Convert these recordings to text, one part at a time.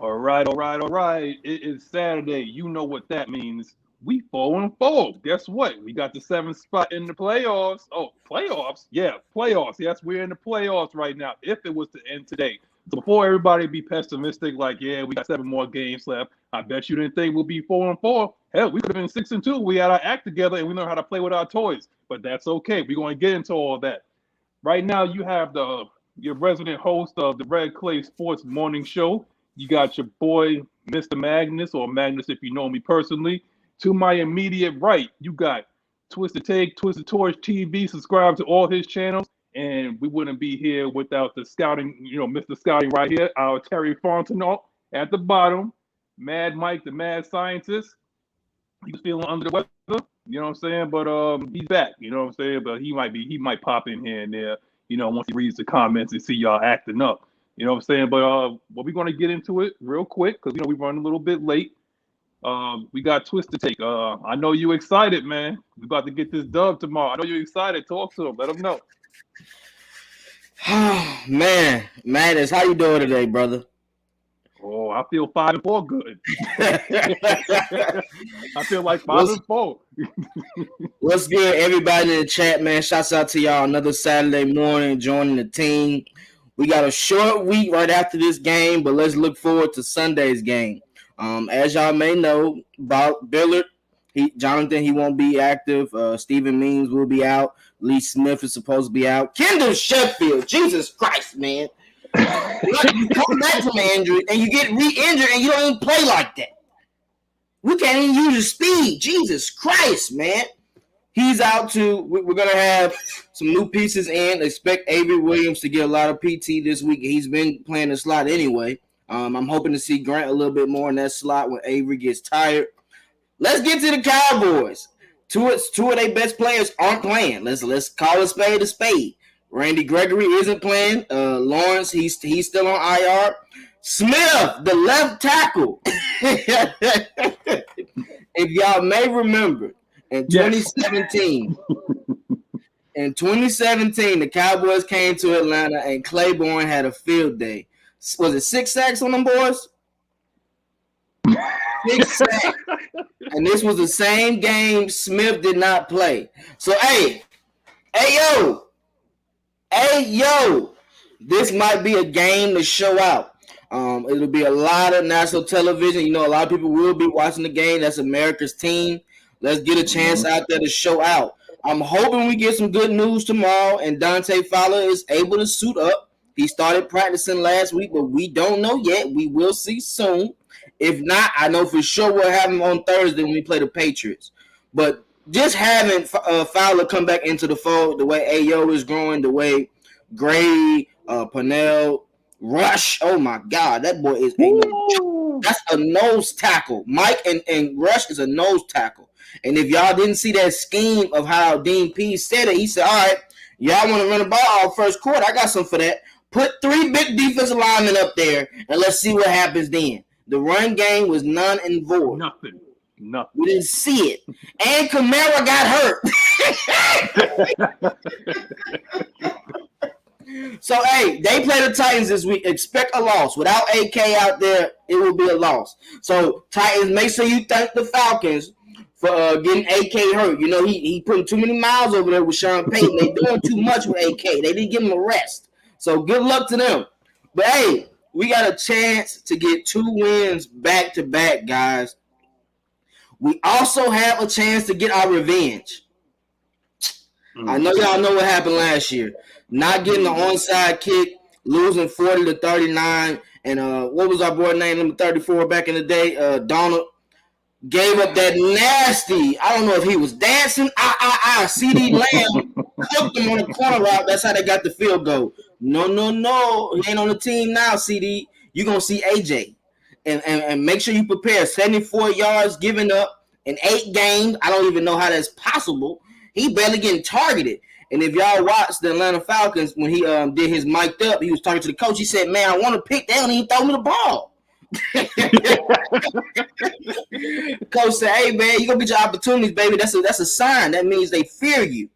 All right, all right, all right. It is Saturday. You know what that means. We 4-4. Guess what? We got the 7th spot in the playoffs. Oh, playoffs? Yeah, playoffs. Yes, we're in the playoffs right now. If it was to end today. So before everybody be pessimistic, like, yeah, we got 7 more games left. I bet you didn't think we'll be 4-4. Hell, we could have been 6-2. We had our act together and we know how to play with our toys. But that's okay. We're going to get into all that. Right now, you have your resident host of the Red Clay Sports Morning Show. You got your boy, Mr. Magnus, or Magnus if you know me personally. To my immediate right, you got Twisted Take, Twisted Torch TV. Subscribe to all his channels, and we wouldn't be here without the scouting, Mr. Scouting right here, our Terry Fontenot at the bottom. Mad Mike, the mad scientist. He was feeling under the weather, you know what I'm saying? But he's back, you know what I'm saying? But he might pop in here and there, once he reads the comments and see y'all acting up. You know what I'm saying? But we're going to get into it real quick because, we run a little bit late. We got Twisted Take. I know you excited, man. We about to get this dub tomorrow. I know you're excited. Talk to him. Let him know. Man, Magnus, how you doing today, brother? Oh, I feel 5-4 good. I feel like 5-4. What's good, everybody in the chat, man? Shouts out to y'all. Another Saturday morning joining the team. We got a short week right after this game, but let's look forward to Sunday's game. As y'all may know, Billard, Jonathan, he won't be active. Stephen Means will be out. Lee Smith is supposed to be out. Kendall Sheffield, Jesus Christ, man. You come back from an injury and you get re-injured and you don't even play like that. We can't even use your speed. Jesus Christ, man. He's out too. We're going to have some new pieces in. Expect Avery Williams to get a lot of PT this week. He's been playing the slot anyway. I'm hoping to see Grant a little bit more in that slot when Avery gets tired. Let's get to the Cowboys. Two of their best players aren't playing. Let's call a spade a spade. Randy Gregory isn't playing. Lawrence, he's still on IR. Smith, the left tackle. If y'all may remember, in 2017, the Cowboys came to Atlanta and Claiborne had a field day. Was it 6 sacks on them boys? 6 sacks. And this was the same game Smith did not play. So, hey, yo, this might be a game to show out. It'll be a lot of national television. A lot of people will be watching the game. That's America's team. Let's get a chance out there to show out. I'm hoping we get some good news tomorrow and Dante Fowler is able to suit up. He started practicing last week, but we don't know yet. We will see soon. If not, I know for sure we'll have him on Thursday when we play the Patriots. But just having Fowler come back into the fold, the way Ayo is growing, the way Gray, Purnell, Rush, oh my God, that boy is that's a nose tackle. Mike and Rush is a nose tackle. And if y'all didn't see that scheme of how Dean Pease said it, he said, all right, y'all want to run the ball all first quarter, I got something for that. Put 3 big defensive linemen up there, and let's see what happens then. The run game was none and void. Nothing. We didn't see it. And Kamara got hurt. So, hey, they play the Titans this week. Expect a loss. Without AK out there, it will be a loss. So, Titans, make sure you thank the Falcons for getting AK hurt. He putting too many miles over there with Sean Payton. They doing too much with AK. They didn't give him a rest. So, good luck to them. But, hey, we got a chance to get 2 wins back-to-back, guys. We also have a chance to get our revenge. I know y'all know what happened last year. Not getting the onside kick, losing 40-39, and what was our boy name, number 34 back in the day? Donald gave up that nasty, I don't know if he was dancing, CD Lamb cooked him on the corner route. That's how they got the field goal. No. He ain't on the team now, CD. You're going to see AJ. And make sure you prepare. 74 yards given up in 8 games. I don't even know how that's possible. He barely getting targeted. And if y'all watch the Atlanta Falcons, when he did his mic'd up, he was talking to the coach. He said, man, I want to pick. They don't even throw me the ball. Coach said, hey, man, you're going to get your opportunities, baby. That's a sign. That means they fear you.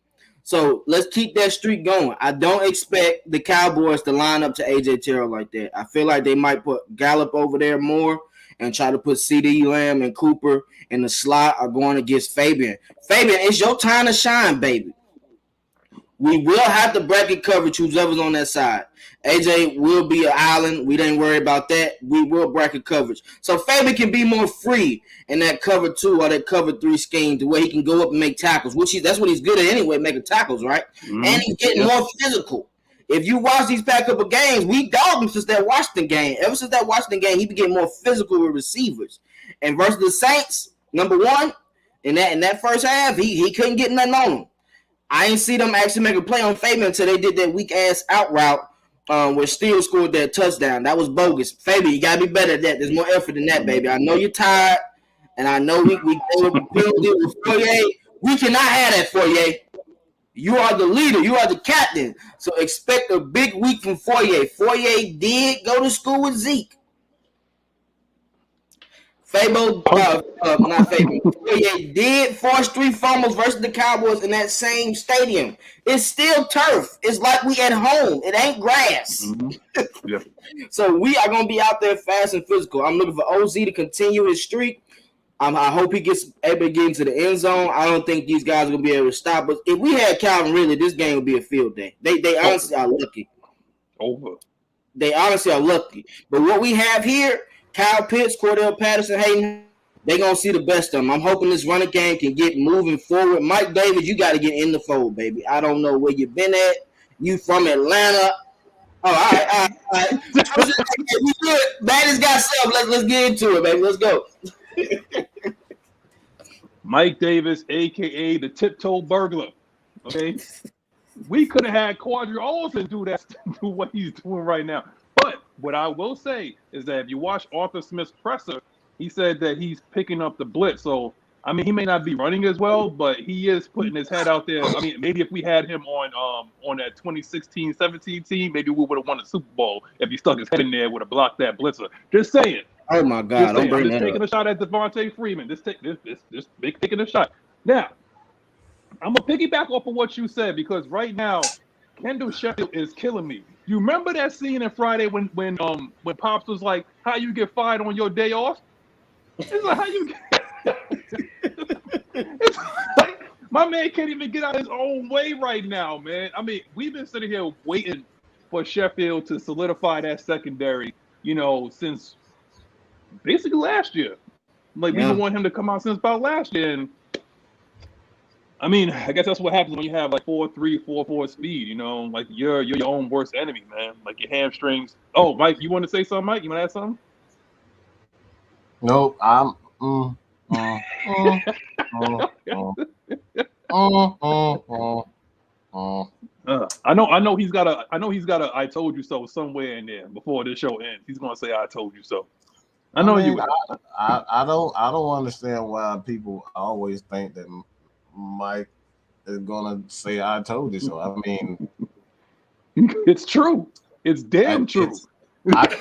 So let's keep that streak going. I don't expect the Cowboys to line up to AJ Terrell like that. I feel like they might put Gallup over there more and try to put CD Lamb and Cooper in the slot or going against Fabian. Fabian, it's your time to shine, baby. We will have the bracket coverage whoever's on that side. AJ will be an island. We didn't worry about that. We will bracket coverage. So Fabian can be more free in that cover 2 or that cover 3 scheme to where he can go up and make tackles, that's what he's good at anyway, making tackles, right? Mm-hmm. And he's getting more physical. If you watch these past couple games, we dogged him since that Washington game. Ever since that Washington game, he been getting more physical with receivers. And versus the Saints, number 1, in that first half, he couldn't get nothing on him. I ain't see them actually make a play on Fabian until they did that weak-ass out route where Steele scored that touchdown. That was bogus. Fabian, you got to be better at that. There's more effort than that, baby. I know you're tired, and I know we with Foyer. We cannot have that, Foyer. You are the leader. You are the captain. So expect a big week from Foyer. Foyer did go to school with Zeke. Not Fable. Foyer did force 3 fumbles versus the Cowboys in that same stadium. It's still turf. It's like we at home. It ain't grass. Mm-hmm. Yeah. So we are going to be out there fast and physical. I'm looking for OZ to continue his streak. I hope he gets able to get into the end zone. I don't think these guys are going to be able to stop us. If we had Calvin Ridley, this game would be a field day. They honestly are lucky. Over. They honestly are lucky. But what we have here, Kyle Pitts, Cordell Patterson, Hayden, they're going to see the best of them. I'm hoping this running game can get moving forward. Mike Davis, you got to get in the fold, baby. I don't know where you've been at. You from Atlanta. Oh, all right. We good. Magnus got something. Let's get into it, baby. Let's go. Mike Davis, a.k.a. the tiptoe burglar. Okay? We could have had Quadri Olsen do what he's doing right now. But what I will say is that if you watch Arthur Smith's presser, he said that he's picking up the blitz. So, I mean, he may not be running as well, but he is putting his head out there. I mean, maybe if we had him on that 2016-17 team, maybe we would have won the Super Bowl if he stuck his head in there would have blocked that blitzer. Just saying. Oh my God! Don't bring that up. Taking a shot at Devontae Freeman. This taking a shot. Now, I'm gonna piggyback off of what you said because right now, Kendall Sheffield is killing me. You remember that scene in Friday when Pops was like, "How you get fired on your day off?" It's like how you it's like, my man can't even get out his own way right now, man. I mean, we've been sitting here waiting for Sheffield to solidify that secondary, since basically last year. Like, we didn't want him to come out since about last year. And I mean, I guess that's what happens when you have like 4.3, 4.4 speed, like you're your own worst enemy, man. Like your hamstrings. Oh, Mike, you want to say something, Mike? You want to add something? Nope. I know he's got a I told you so somewhere in there before this show ends. He's gonna say I told you so. I don't understand why people always think that Mike is gonna say I told you so. I mean, it's true. It's damn true. Like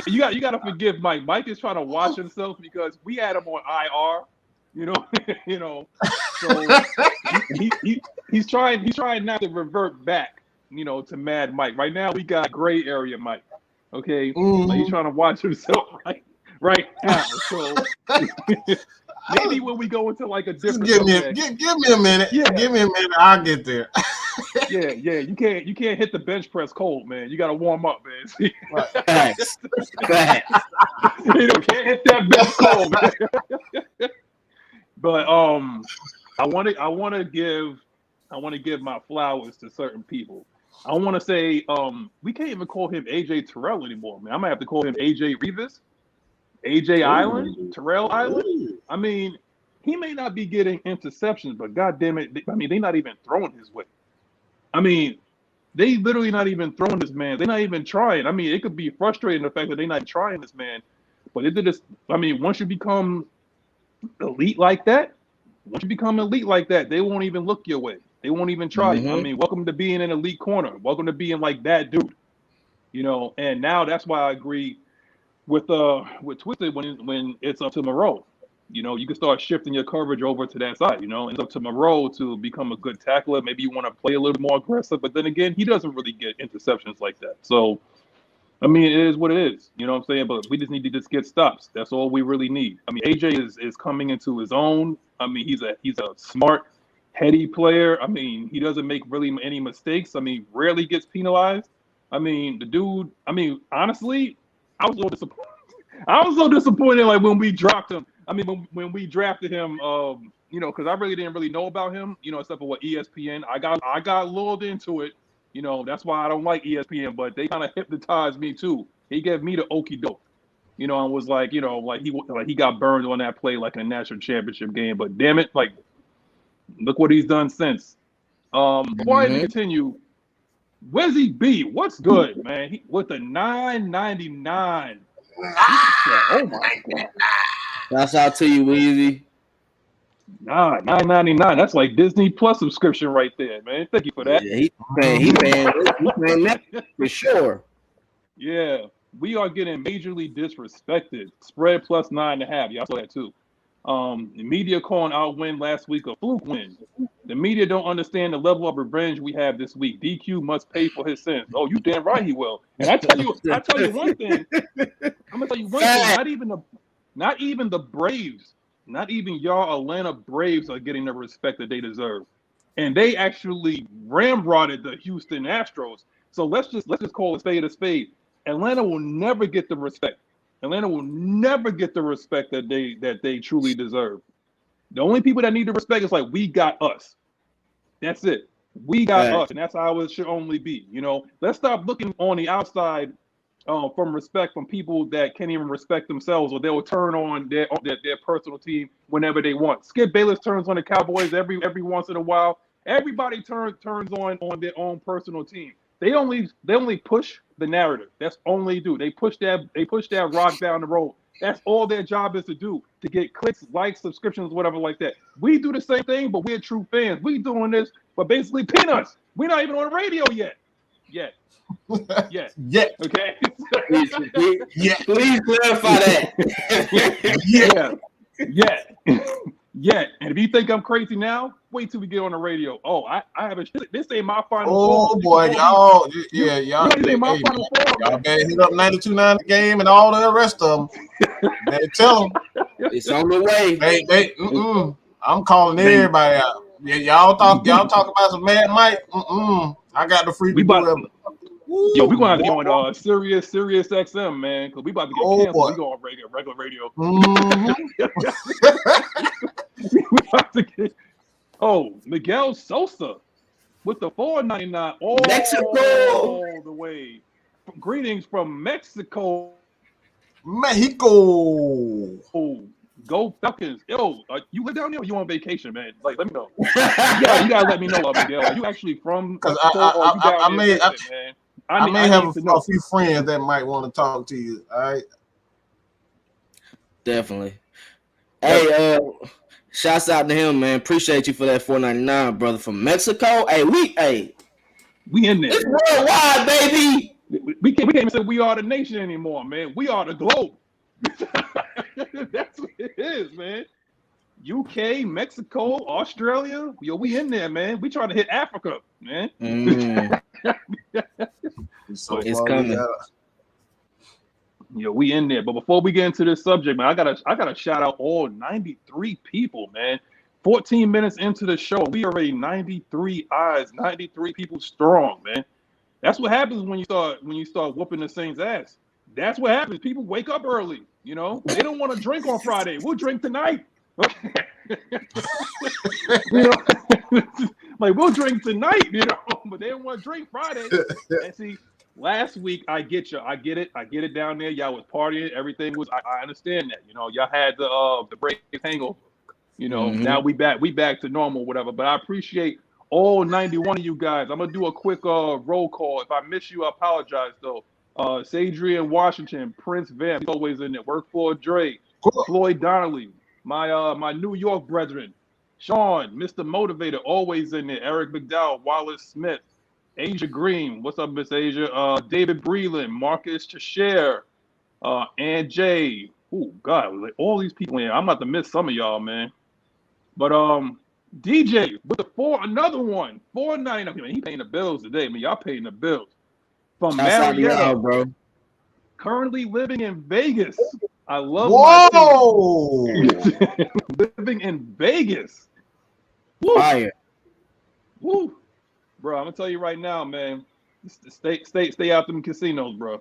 you got to forgive Mike. Mike is trying to watch himself because we had him on IR. So he's trying not to revert back, to Mad Mike. Right now we got gray area Mike. Okay, like he's trying to watch himself right now. So maybe when we go into like a different, give me a minute. Yeah. Give me a minute. I'll get there. Yeah. You can't hit the bench press cold, man. You got to warm up, man. Facts. You can't hit that bench cold, man. But I want to give my flowers to certain people. I want to say we can't even call him AJ Terrell anymore, man. I might have to call him AJ Revis, AJ Island, Terrell Island. I mean, he may not be getting interceptions, but goddamn it, they're not even throwing his way. I mean, they literally not even throwing this man. They're not even trying. I mean, it could be frustrating the fact that they're not trying this man, but once you become elite like that, they won't even look your way. They won't even try. Mm-hmm. I mean, welcome to being an elite corner. Welcome to being like that dude. And now that's why I agree with Twisted when it's up to Moreau. You can start shifting your coverage over to that side. It's up to Moreau to become a good tackler. Maybe you want to play a little more aggressive, but then again, he doesn't really get interceptions like that. So, I mean, it is what it is. You know what I'm saying? But we just need to just get stops. That's all we really need. I mean, AJ is coming into his own. I mean, he's a smart, heady player. I mean, he doesn't make really any mistakes. I mean, rarely gets penalized. I mean, the dude. I mean, honestly, I was a little disappointed. Like when we dropped him. I mean, when we drafted him, because I really didn't really know about him, except for what ESPN. I got lured into it. That's why I don't like ESPN, but they kind of hypnotized me too. He gave me the okie doke, and was like, he got burned on that play like in a national championship game. But damn it, like, look what he's done since. Before I continue, Wizzy B, what's good, man? With the $9.99. Oh my god! Shouts out to you, Weezy. $9.99. That's like Disney Plus subscription right there, man. Thank you for that. Yeah, he paying that for sure. Yeah, we are getting majorly disrespected. Spread plus 9.5. Y'all saw that too. The media calling our win last week a fluke win. The media don't understand the level of revenge we have this week. DQ must pay for his sins. Oh, you damn right he will. And I tell you one thing. I'm gonna tell you one thing. Not even the Braves, not even y'all Atlanta Braves are getting the respect that they deserve. And they actually ramrodded the Houston Astros. So let's just call a spade a spade. Atlanta will never get the respect. Atlanta will never get the respect that they truly deserve. The only people that need the respect is like, we got us. That's it. We got us, and that's how it should only be. Let's stop looking on the outside from respect from people that can't even respect themselves, or they'll turn on their personal team whenever they want. Skip Bayless turns on the Cowboys every once in a while. Everybody turns on their own personal team. They only push the narrative. That's all they do. They push that rock down the road. That's all their job is to do, to get clicks, likes, subscriptions, whatever like that. We do the same thing, but we're true fans. We doing this, but basically peanuts. We're not even on the radio yet. Yet. Okay. Please clarify that. Yeah. And if you think I'm crazy now, wait till we get on the radio. Oh, I have this ain't my final. Oh boy, y'all. Y'all better hit up 92.9 the game and all the rest of them. Better tell them it's on the way. I'm calling everybody out. Yeah, y'all talk about some Mad Mike. I got the free. We're gonna have to go on Sirius XM, man, because we about to get canceled. We go on regular radio. We about to get Miguel Sosa with the $4.99 all the way. Greetings from Mexico. Go Falcons. Yo, you live down there or you on vacation, man? Like, let me know. You gotta let me know, Miguel. Are you actually from Mexico or you down there, man? I may have a few friends that might want to talk to you. All right. Definitely. Hey, shouts out to him, man. Appreciate you for that $4.99, brother, from Mexico. Hey, we in there. It's worldwide, baby. We can't even say we are the nation anymore, man. We are the globe. That's what it is, man. UK, Mexico, Australia. Yo, we in there, man. We trying to hit Africa, man. So it's coming. Yo, we in there. But before we get into this subject, man, I gotta shout out all 93 people, man. 14 minutes into the show, we already 93 eyes, 93 people strong, man. That's what happens when you start whooping the Saints' ass. That's what happens. People wake up early, They don't want to drink on Friday. We'll drink tonight. Like, we'll drink tonight, but they don't want to drink Friday. And see, last week, I get you. I get it down there. Y'all was partying. Everything was, I understand that. Y'all had the Braves hangover. Now we back to normal, whatever. But I appreciate all 91 of you guys. I'm going to do a quick roll call. If I miss you, I apologize, though. Sadrian Washington, Prince Van, he's always in there. Work for Dre, Floyd Donnelly, my New York brethren, Sean, Mr. Motivator, always in there. Eric McDowell, Wallace Smith, Asia Green. What's up, Miss Asia? David Breland, Marcus Tashare, and Jay. Oh, God, like all these people in here. I'm about to miss some of y'all, man. But DJ with another one. $4.99. I mean, he paying the bills today. I mean, y'all paying the bills. From Marietta, bro. Currently living in Vegas. I love Whoa! living in Vegas. Woo. Fire. Woo. Bro, I'm gonna tell you right now, man. Stay out them casinos, bro.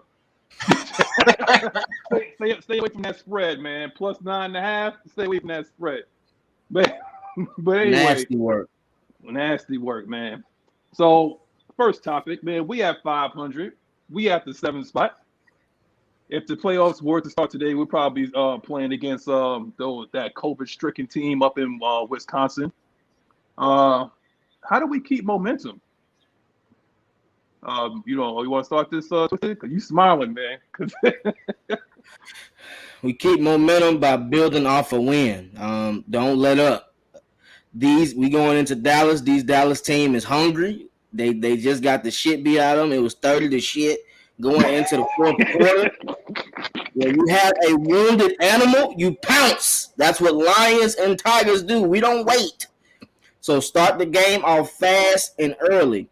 stay away from that spread, man. Plus 9.5. Stay away from that spread. But anyway, nasty work, man. So first topic, man. We have 500. We at the 7th spot. If the playoffs were to start today, we'll probably be playing against that COVID-stricken team up in Wisconsin. How do we keep momentum? You want to start this? Because you smiling, man. We keep momentum by building off a win. Don't let up. We going into Dallas. These Dallas team is hungry. They just got the shit beat out of them. It was 30-0 going into the fourth quarter. When you have a wounded animal, you pounce. That's what lions and tigers do. We don't wait. So start the game off fast and early.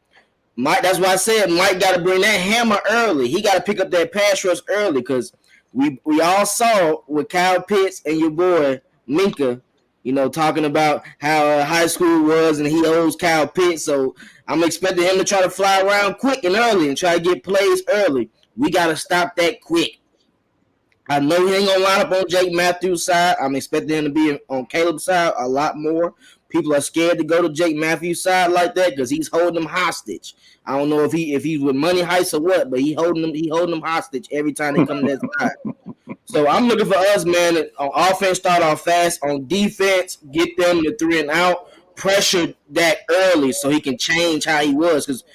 Mike, that's why I said Mike got to bring that hammer early. He got to pick up that pass rush early because we all saw with Kyle Pitts and your boy Micah, talking about how high school was and he owes Kyle Pitts. So I'm expecting him to try to fly around quick and early and try to get plays early. We got to stop that quick. I know he ain't going to line up on Jake Matthews' side. I'm expecting him to be on Caleb's side a lot more. People are scared to go to Jake Matthews' side like that because he's holding them hostage. I don't know if he's with money heists or what, but he holding them hostage every time they come to that side. So I'm looking for us, man. On offense, start off fast. On defense, get them to 3 and out. Pressure Dak early so he can change how he was. Because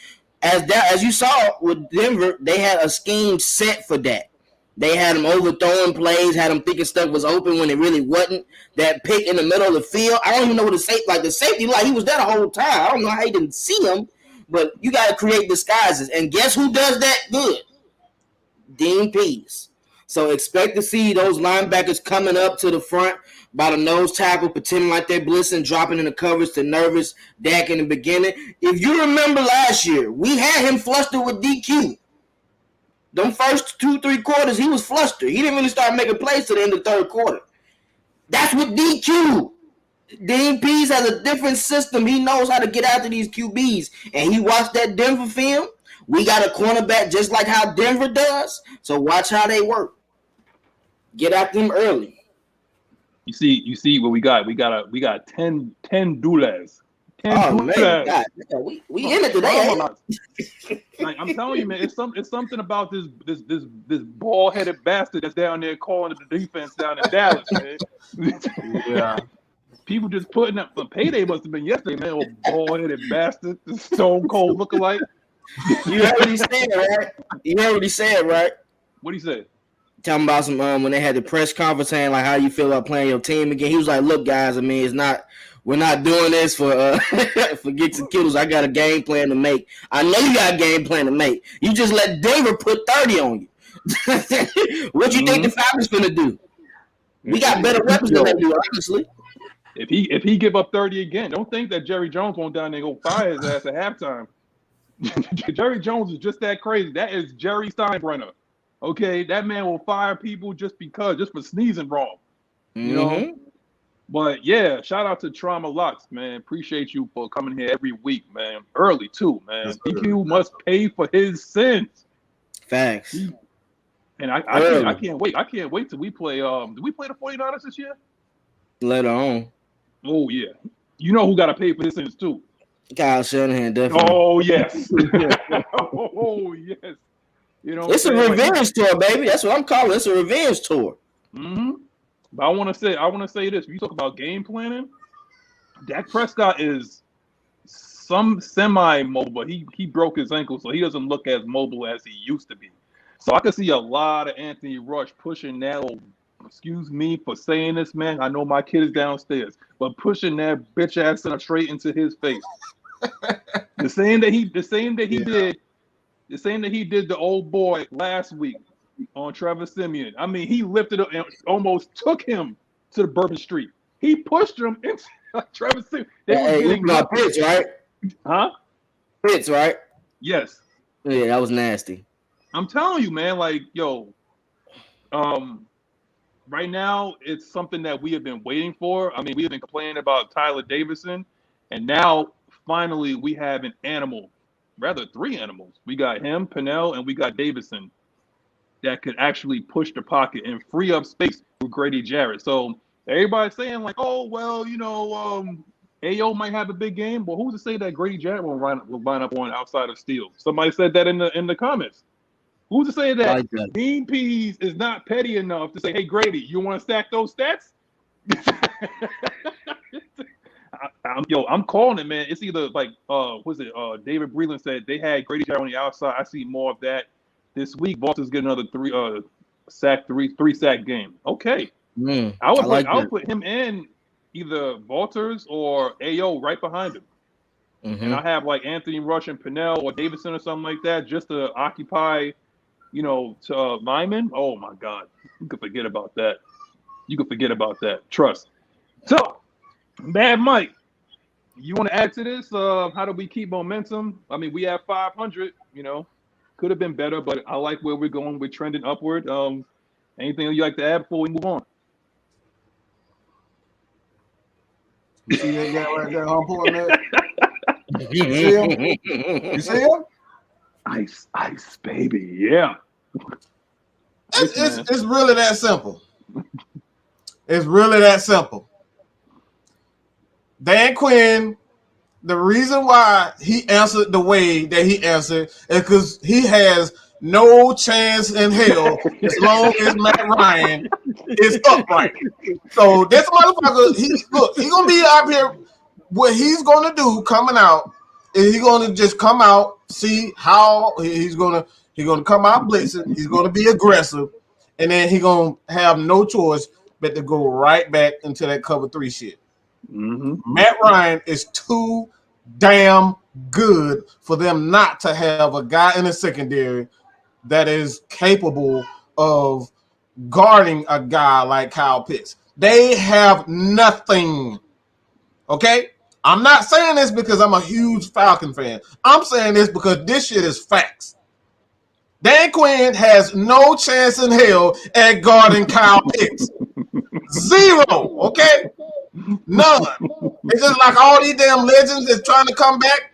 as you saw with Denver, they had a scheme set for that. They had him overthrowing plays, had him thinking stuff was open when it really wasn't. That pick in the middle of the field, I don't even know what the safety, he was there the whole time. I don't know how he didn't see him, but you got to create disguises. And guess who does that good? Dean Pease. So expect to see those linebackers coming up to the front by the nose tackle, pretending like they're blitzing, dropping in the coverage to nervous Dak in the beginning. If you remember last year, we had him flustered with DQ. Them first 2-3 quarters, he was flustered. He didn't really start making plays to the end of the third quarter. That's with DQ. Dean Pease has a different system. He knows how to get after these QBs. And he watched that Denver film. We got a cornerback just like how Denver does. So watch how they work. Get after them early. You see what we got. We got 10 doulas. Man, God, we in it today. Like I'm telling you, man, it's something about this bald-headed bastard that's down there calling the defense down in Dallas, man. Yeah. People just putting up the payday must have been yesterday, man. Old bald-headed bastard, stone cold lookalike. You heard what he said, right? What he said? Talking about some when they had the press conference saying like how you feel about playing your team again. He was like, "Look, guys, I mean, we're not doing this for for kicks and kittles. I got a game plan to make. I know you got a game plan to make. You just let Denver put 30 on you. What you think the Falcons gonna do? We got better weapons than they do, honestly. If he give up 30 again, don't think that Jerry Jones won't down there and go fire his ass at halftime. Jerry Jones is just that crazy. That is Jerry Steinbrenner. Okay, that man will fire people just for sneezing wrong. You know? But yeah, shout out to Trauma Lux, man. Appreciate you for coming here every week, man. Early too, man. Yes, DQ must pay for his sins. Facts. And I can't wait. I can't wait till we play. Do we play the 49ers this year? Later on. Oh yeah. You know who got to pay for his sins too? Kyle Shanahan, definitely. Oh yes. Oh yes. You know, it's a revenge tour, baby. That's what I'm calling it. It's a revenge tour. Mm-hmm. But I want to say this. When you talk about game planning, Dak Prescott is some semi-mobile, but he broke his ankle, so he doesn't look as mobile as he used to be. So I could see a lot of Anthony Rush pushing that old excuse me for saying this, man. I know my kid is downstairs, but pushing that bitch ass center straight into his face. The same that he did the old boy last week on Trevor Siemian. I mean, he lifted up and almost took him to the Bourbon Street. He pushed him into Trevor Siemian. They were getting Pitts, right? Huh? Pitts, right? Yes. Yeah, that was nasty. I'm telling you, man, like, yo, right now it's something that we have been waiting for. I mean, we have been complaining about Tyler Davison, and now finally we have an animal, rather 3 animals. We got him, Pennell, and we got Davison that could actually push the pocket and free up space for Grady Jarrett. So everybody's saying like, oh, well, you know, AO might have a big game. Well, who's to say that Grady Jarrett will line up on outside of Steele? Somebody said that in the comments. Who's to say that Bean Peas is not petty enough to say, hey, Grady, you want to stack those stats? I'm calling it, man. It's either like, David Breland said they had Grady Jarrett on the outside. I see more of that this week. Boston's getting another three sack game. Okay. I would put him in either Walters or AO right behind him. Mm-hmm. And I have like Anthony Rush and Pennell or Davidson or something like that just to occupy, you know, to Lyman. Oh my God. You could forget about that. Trust. So, Mad Mike, you want to add to this? How do we keep momentum? I mean, we have 500, you know, could have been better, but I like where we're going. We're trending upward. Anything you like to add before we move on? You see that guy right there, pulling that? You see him? Ice, baby, yeah. It's really that simple. It's really that simple. Dan Quinn, the reason why he answered the way that he answered is because he has no chance in hell as long as Matt Ryan is upright. So this motherfucker, he's gonna be out here. What he's gonna do coming out is he's gonna just come out, see how he's gonna come out blitzing. He's gonna be aggressive, and then he's gonna have no choice but to go right back into that cover 3 shit. Mm-hmm. Matt Ryan is too damn good for them not to have a guy in the secondary that is capable of guarding a guy like Kyle Pitts. They have nothing. Okay? I'm not saying this because I'm a huge Falcon fan. I'm saying this because this shit is facts. Dan Quinn has no chance in hell at guarding Kyle Pitts. 0, okay? None. It's just like all these damn legends that's trying to come back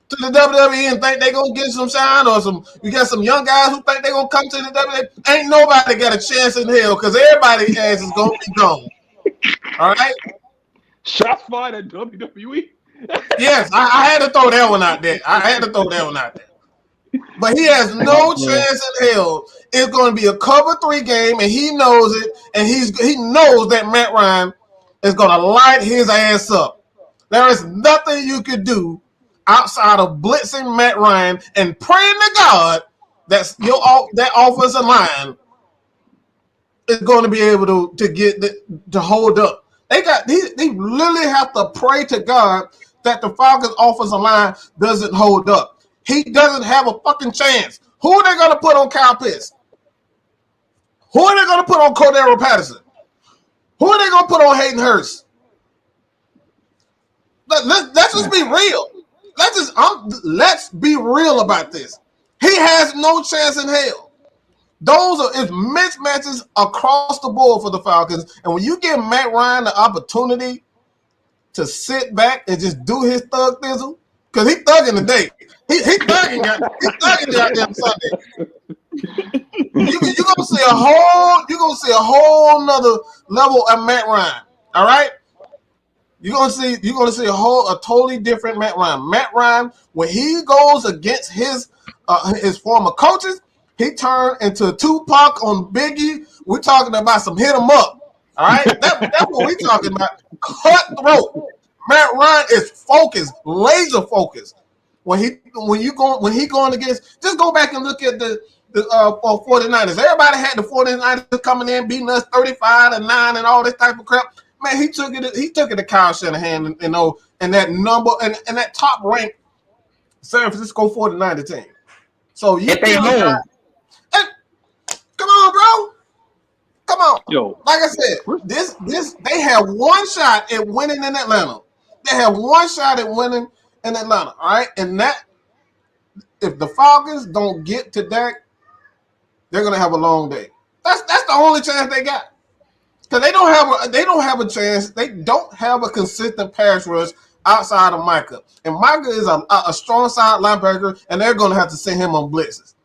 to the WWE and think they're going to get some shine, or you got some young guys who think they're going to come to the WWE. Ain't nobody got a chance in hell because everybody's ass is going to be gone. All right? Shots fired at WWE? Yes, I had to throw that one out there. But he has no chance in hell. It's going to be a cover 3 game, and he knows it, and he knows that Matt Ryan is going to light his ass up. There is nothing you could do outside of blitzing Matt Ryan and praying to God that offensive line is going to be able to get to hold up. They literally have to pray to God that the Falcons offensive line doesn't hold up. He doesn't have a fucking chance. Who are they going to put on Kyle Pitts? Who are they going to put on Cordero Patterson? Who are they going to put on Hayden Hurst? Let's just be real. Let's be real about this. He has no chance in hell. Those are mismatches across the board for the Falcons. And when you give Matt Ryan the opportunity to sit back and just do his thug thizzle, because he thugging today. He thugging out there Sunday. You're gonna see a whole nother level of Matt Ryan. All right? You're gonna see a totally different Matt Ryan. Matt Ryan, when he goes against his former coaches, he turned into Tupac on Biggie. We're talking about some hit 'em up. All right, that's what we're talking about. Cutthroat. Matt Ryan is focused, laser focused. When he going against, just go back and look at for 49ers. Everybody had the 49ers coming in, beating us 35-9 and all this type of crap. Man, he took it to Kyle Shanahan and that number and that top ranked San Francisco 49er team. So you home. Come on, bro. Come on. Yo. Like I said, this they have one shot at winning in Atlanta. They have one shot at winning in Atlanta. All right. And that if the Falcons don't get to Dak, they're gonna have a long day. That's the only chance they got. Because they don't have a chance. They don't have a consistent pass rush outside of Micah. And Micah is a strong side linebacker, and they're gonna have to send him on blitzes.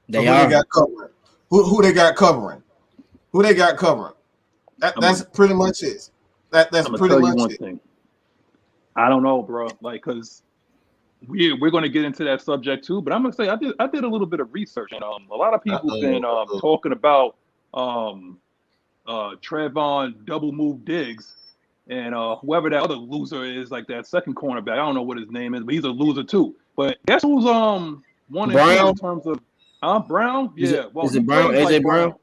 They got covering. Who they got covering? Who they got covering? That's pretty much it. That's pretty much it. Thing. I don't know, bro. Like, cause we're going to get into that subject too. But I'm gonna say I did a little bit of research, and a lot of people have been talking about Trevon double move Diggs, and whoever that other loser is, like that second cornerback. I don't know what his name is, but he's a loser too. But guess who's one in terms of Brown? Yeah. Well, is it Brown? AJ like Brown?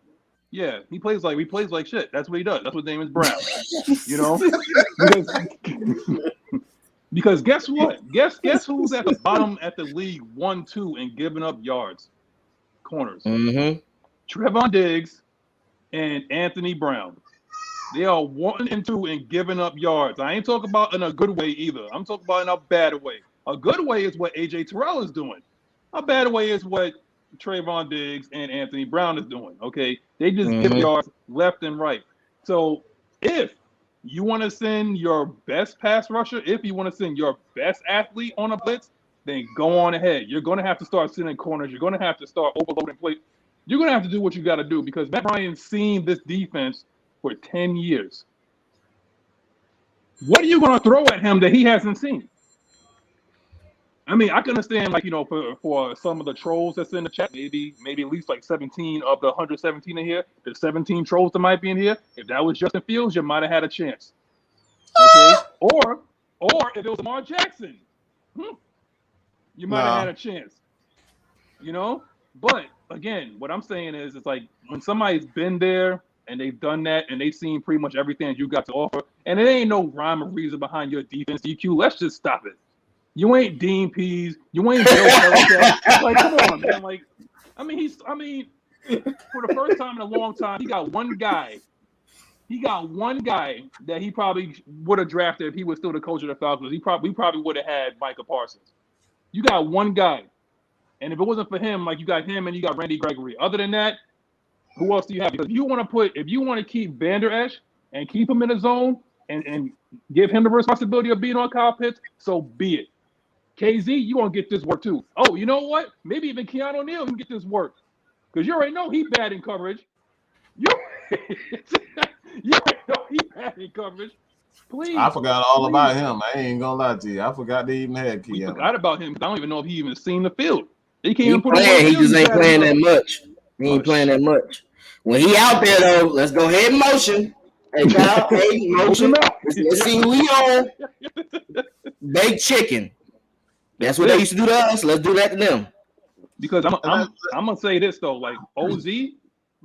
Yeah, he plays like shit. That's what he does. That's what his name is, Brown. You know, because guess what? Guess who's at the bottom at the league 1-2 and giving up yards, corners. Mm-hmm. Trevon Diggs and Anthony Brown. They are 1-2 and giving up yards. I ain't talking about in a good way either. I'm talking about in a bad way. A good way is what AJ Terrell is doing. A bad way is what Trevon Diggs and Anthony Brown is doing. Okay, they just give yards left and right. So if you want to send your best pass rusher, if you want to send your best athlete on a blitz, then go on ahead. You're going to have to start sending corners. You're going to have to start overloading plays. You're going to have to do what you got to do because Matt Ryan's seen this defense for 10 years. What are you going to throw at him that he hasn't seen? I mean, I can understand, like, you know, for some of the trolls that's in the chat, maybe at least like 17 of the 117 in here, the 17 trolls that might be in here. If that was Justin Fields, you might have had a chance. Okay, or if it was Lamar Jackson, you might have had a chance. You know, but again, what I'm saying is, it's like when somebody's been there and they've done that and they've seen pretty much everything you got to offer, and there ain't no rhyme or reason behind your defense, DQ. Let's just stop it. You ain't Dean Pease. You ain't Bill Belichick. Like, come on, man. Like, for the first time in a long time, he got one guy. He got one guy that he probably would have drafted if he was still the coach of the Falcons. We probably would have had Micah Parsons. You got one guy. And if it wasn't for him, like, you got him and you got Randy Gregory. Other than that, who else do you have? Because if you want to keep Vander Esch and keep him in the zone and give him the responsibility of being on Kyle Pitts, so be it. KZ, you gonna get this work too. Oh, you know what? Maybe even Keanu O'Neal can get this work. Because you already know he bad in coverage. You already know he bad in coverage. Please. I forgot all about him. I ain't gonna lie to you. I forgot they even had Keanu. We forgot about him. I don't even know if he even seen the field. He can't even put him on. He just ain't playing that much. He ain't playing that much. When he out there though, let's go ahead and motion. Hey, Kyle, hey, motion. Let's see who we on. Baked chicken. That's what they used to do to us. Let's do that to them. Because I'm gonna say this though, like OZ,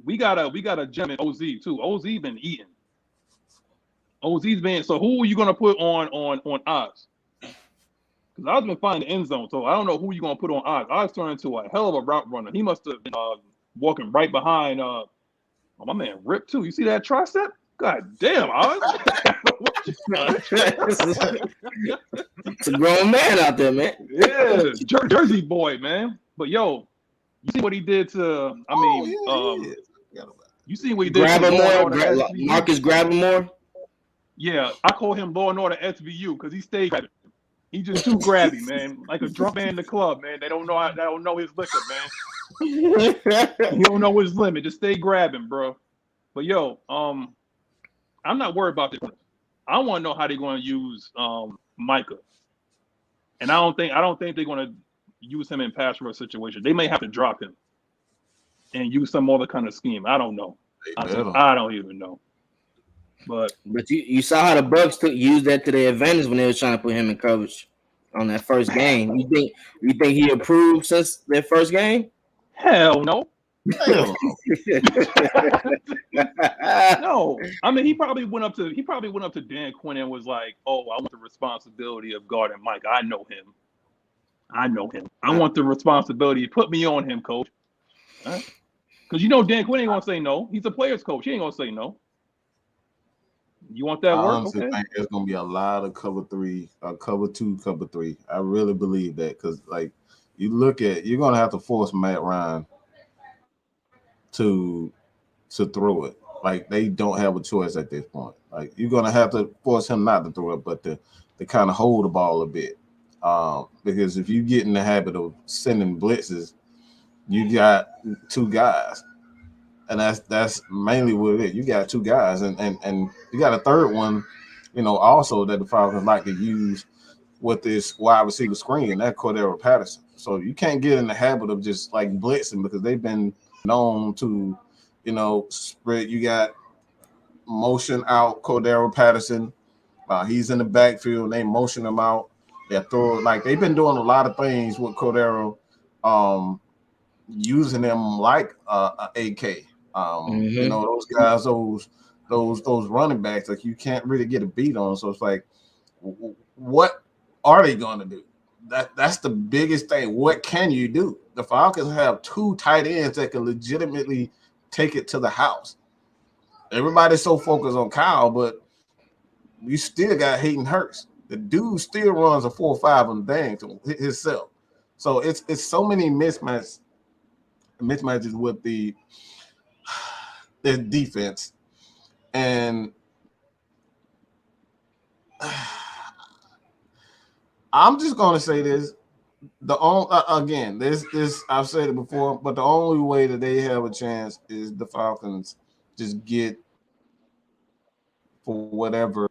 we got a gem in OZ too. OZ been eating. OZ's been. So who are you gonna put on Oz? Because Oz been finding the end zone, so I don't know who you gonna put on Oz. Oz turned into a hell of a route runner. He must have been walking right behind. My man Rip too. You see that tricep? God damn, Oz. It's a grown man out there, man. Yeah, Jersey boy, man. But yo, you see what he did to? You see what he did to Marcus Grabbamore? Yeah, I call him Law and Order SVU because he stayed grabbing. He just too grabby, man. Like a drunk man in the club, man. They don't know his liquor, man. He don't know his limit. Just stay grabbing, bro. But yo, I'm not worried about this. I want to know how they're going to use Micah, and I don't think they're going to use him in pass rush situation. They may have to drop him and use some other kind of scheme. I don't know. I don't even know. But you saw how the Bucs used that to their advantage when they were trying to put him in coverage. on that first game. You think he improved since that first game? Hell no. Hell No. I mean, he probably went up to Dan Quinn and was like, "Oh, I want the responsibility of guarding Mike. I know him. I want the responsibility. Put me on him, coach." Because Dan Quinn ain't gonna say no. He's a player's coach. He ain't gonna say no. You want that I work? honestly think there's gonna be a lot of cover 3, cover 2, cover 3. I really believe that because, like, you're gonna have to force Matt Ryan to throw it. Like, they don't have a choice at this point. Like, you're gonna have to force him not to throw it, but to kind of hold the ball a bit. Because if you get in the habit of sending blitzes, you got 2 guys. And that's mainly what it is. You got 2 guys, and you got a third one, also that the Falcons like to use with this wide receiver screen, that Cordero Patterson. So you can't get in the habit of just like blitzing because they've been known to, spread. You got motion out Cordero Patterson. He's in the backfield. They motion him out. They throw, like, they've been doing a lot of things with Cordero, using them like a AK. Those guys, those running backs, like, you can't really get a beat on. So it's like, what are they going to do? That's the biggest thing. What can you do? The Falcons have 2 tight ends that can legitimately take it to the house. Everybody's so focused on Kyle, but you still got Hayden Hurst. The dude still runs a 4.5 on the dang to himself. So it's so many mismatches with the defense, and I'm just gonna say this: this I've said it before, but the only way that they have a chance is the Falcons just get, for whatever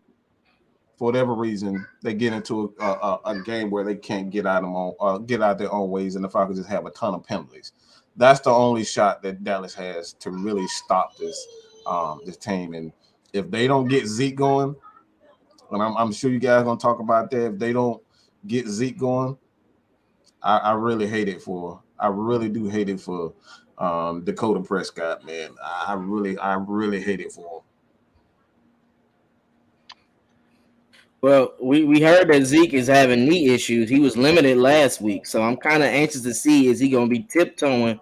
reason, they get into a game where they can't get out their own ways, and the Falcons just have a ton of penalties. That's the only shot that Dallas has to really stop this team. And if they don't get Zeke going, and I'm sure you guys are gonna talk about that, if they don't get Zeke going, I really hate it for. I really do hate it for Dakota Prescott, man. I really hate it for him. Well, we heard that Zeke is having knee issues. He was limited last week, so I'm kind of anxious to see, is he going to be tiptoeing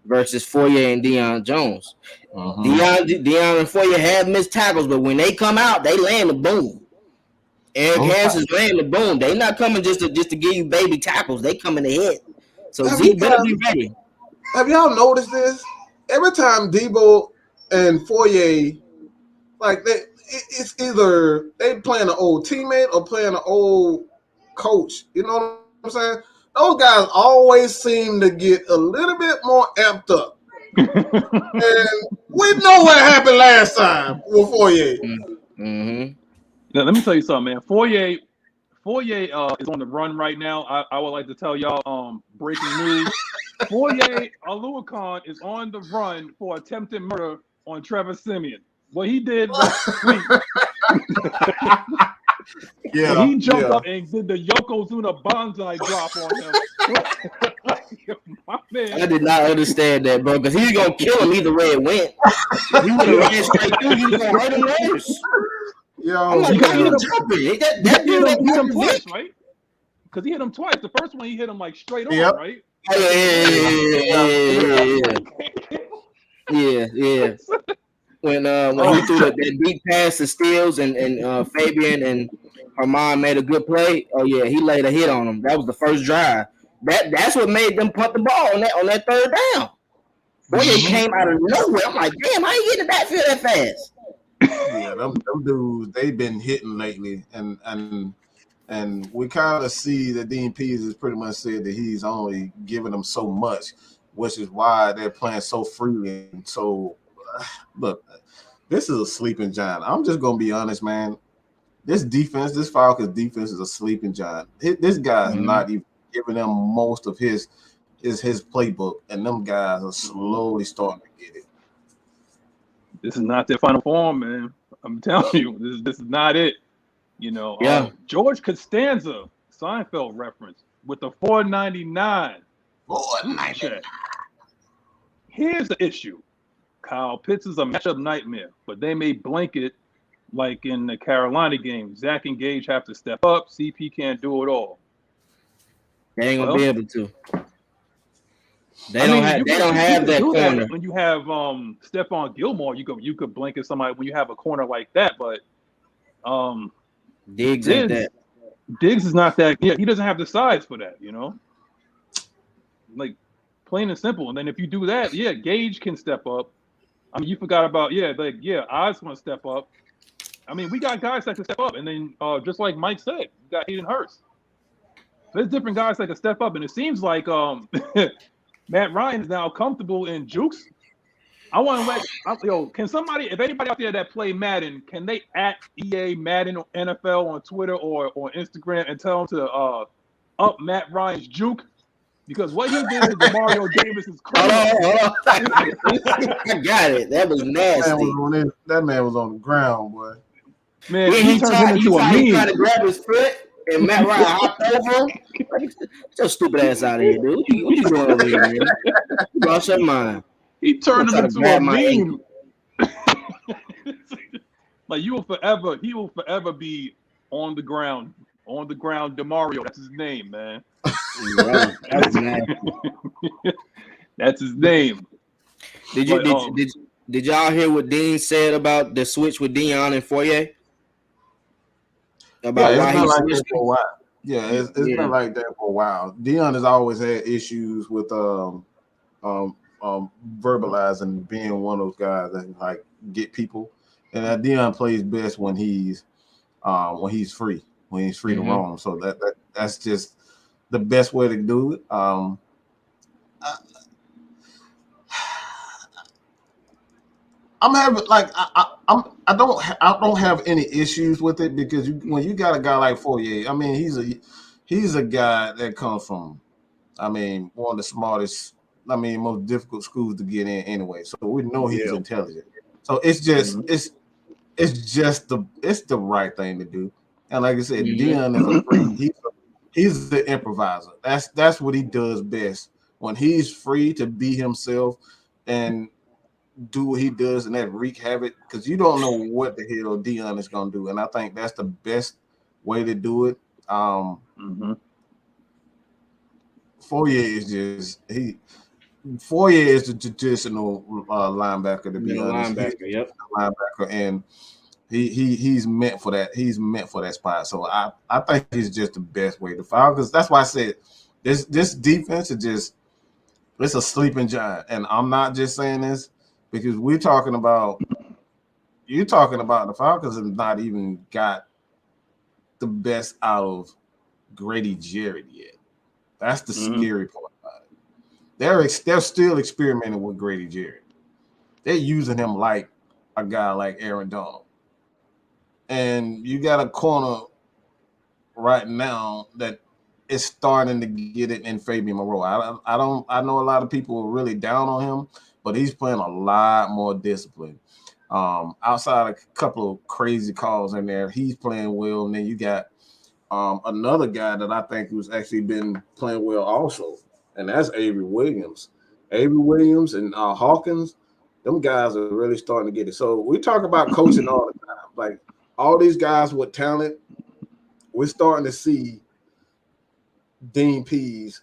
versus Foyer and Deion Jones. Deion and Foyer have missed tackles, but when they come out, they land the boom. Eric Harris is laying the boom. They not coming just to give you baby tackles. They coming to hit. So Zeke better be ready. Have y'all noticed this? Every time Debo and Foyer, like, it's either they playing an old teammate or playing an old coach. You know what I'm saying? Those guys always seem to get a little bit more amped up. And we know what happened last time with Foyer. Mm-hmm. Now, let me tell you something, man. Foyer is on the run right now. I would like to tell y'all breaking news. Foyer Aluakon is on the run for attempted murder on Trevor Siemian. What he did last week. Yeah, he jumped up and did the Yokozuna Banzai drop on him. My man. I did not understand that, bro, because he was going to kill him either way it went. He would have ran straight through. He was going to hurt him worse. Yo, he hit him twice, right? Because he hit him twice. The first one he hit him like straight on, right? Yeah. When he threw that deep pass to Steels and Fabian and Herman made a good play, he laid a hit on him. That was the first drive. That's what made them punt the ball on that third down. Foyer came out of nowhere. I'm like, damn, I ain't getting the backfield that fast. Yeah, them dudes, they've been hitting lately, and we kind of see that Dean Pease has pretty much said that he's only giving them so much, which is why they're playing so freely. And so, look, this is a sleeping giant. I'm just gonna be honest, man. This Falcons defense is a sleeping giant. This guy's not even giving them most of his playbook, and them guys are slowly starting to get it. This is not their final form, man. I'm telling you, this is not it. You know, George Costanza Seinfeld reference with the $4.99. $4.99. Here's the issue. Kyle Pitts is a matchup nightmare, but they may blanket like in the Carolina game. Zach and Gage have to step up. CP can't do it all. They ain't gonna be able to. They don't You have that do corner. that when you have Stephon Gilmore, you could blanket somebody when you have a corner like that, but Diggs ain't that. Diggs is not that. Yeah, he doesn't have the size for that. Like plain and simple. And then if you do that, yeah, Gage can step up. I mean, you forgot about Oz going to step up. I mean, we got guys that can step up, and then just like Mike said, you got Hayden Hurst. There's different guys that can step up, and it seems like Matt Ryan is now comfortable in jukes. I want to can somebody, if anybody out there that play Madden, can they at EA Madden NFL on Twitter or on Instagram and tell them to up Matt Ryan's juke? Because what he did to Mario Davis is crazy. I got it. That was nasty. That man was on the ground, boy. Man, he tried to grab his foot, and Matt Ryan hopped over him. Get your stupid ass out of here, dude. What you doing over here, man? You lost your mind. He turned him into a meme. Like he will forever be on the ground, DeMario. That's his name, man. That's his name. Did y'all hear what Dean said about the switch with Deion and Fourier? About why he switched for a while. Yeah, it's been like that for a while. Deion has always had issues with verbalizing, being one of those guys that like get people. And Deion plays best when he's free, to roam. So that's just the best way to do it. I'm having like I don't have any issues with it because when you got a guy like Fourier, I mean he's a guy that comes from, I mean, one of the smartest, I mean, most difficult schools to get in anyway. So we know he's intelligent. So it's just it's the right thing to do. And like I said, Deion is a freak. He's the improviser. That's what he does best. When he's free to be himself and do what he does and that wreak havoc, because you don't know what the hell Deion is gonna do. And I think that's the best way to do it. Fourier is the traditional linebacker, to be honest. Linebacker, and he's meant for that. He's meant for that spot. So I think he's just the best way to file. Because that's why I said this defense is it's a sleeping giant. And I'm not just saying this because you're talking about the Falcons have not even got the best out of Grady Jarrett yet. That's the scary part about it. They're still experimenting with Grady Jarrett. They're using him like a guy like Aaron Donald. And you got a corner right now that is starting to get it in Fabian Moreau. I know a lot of people are really down on him, but he's playing a lot more discipline. Outside a couple of crazy calls in there, he's playing well. And then you got another guy that I think who's actually been playing well also, and that's Avery Williams. Avery Williams and Hawkins, them guys are really starting to get it. So we talk about coaching all the time. Like all these guys with talent, we're starting to see Dean Pease.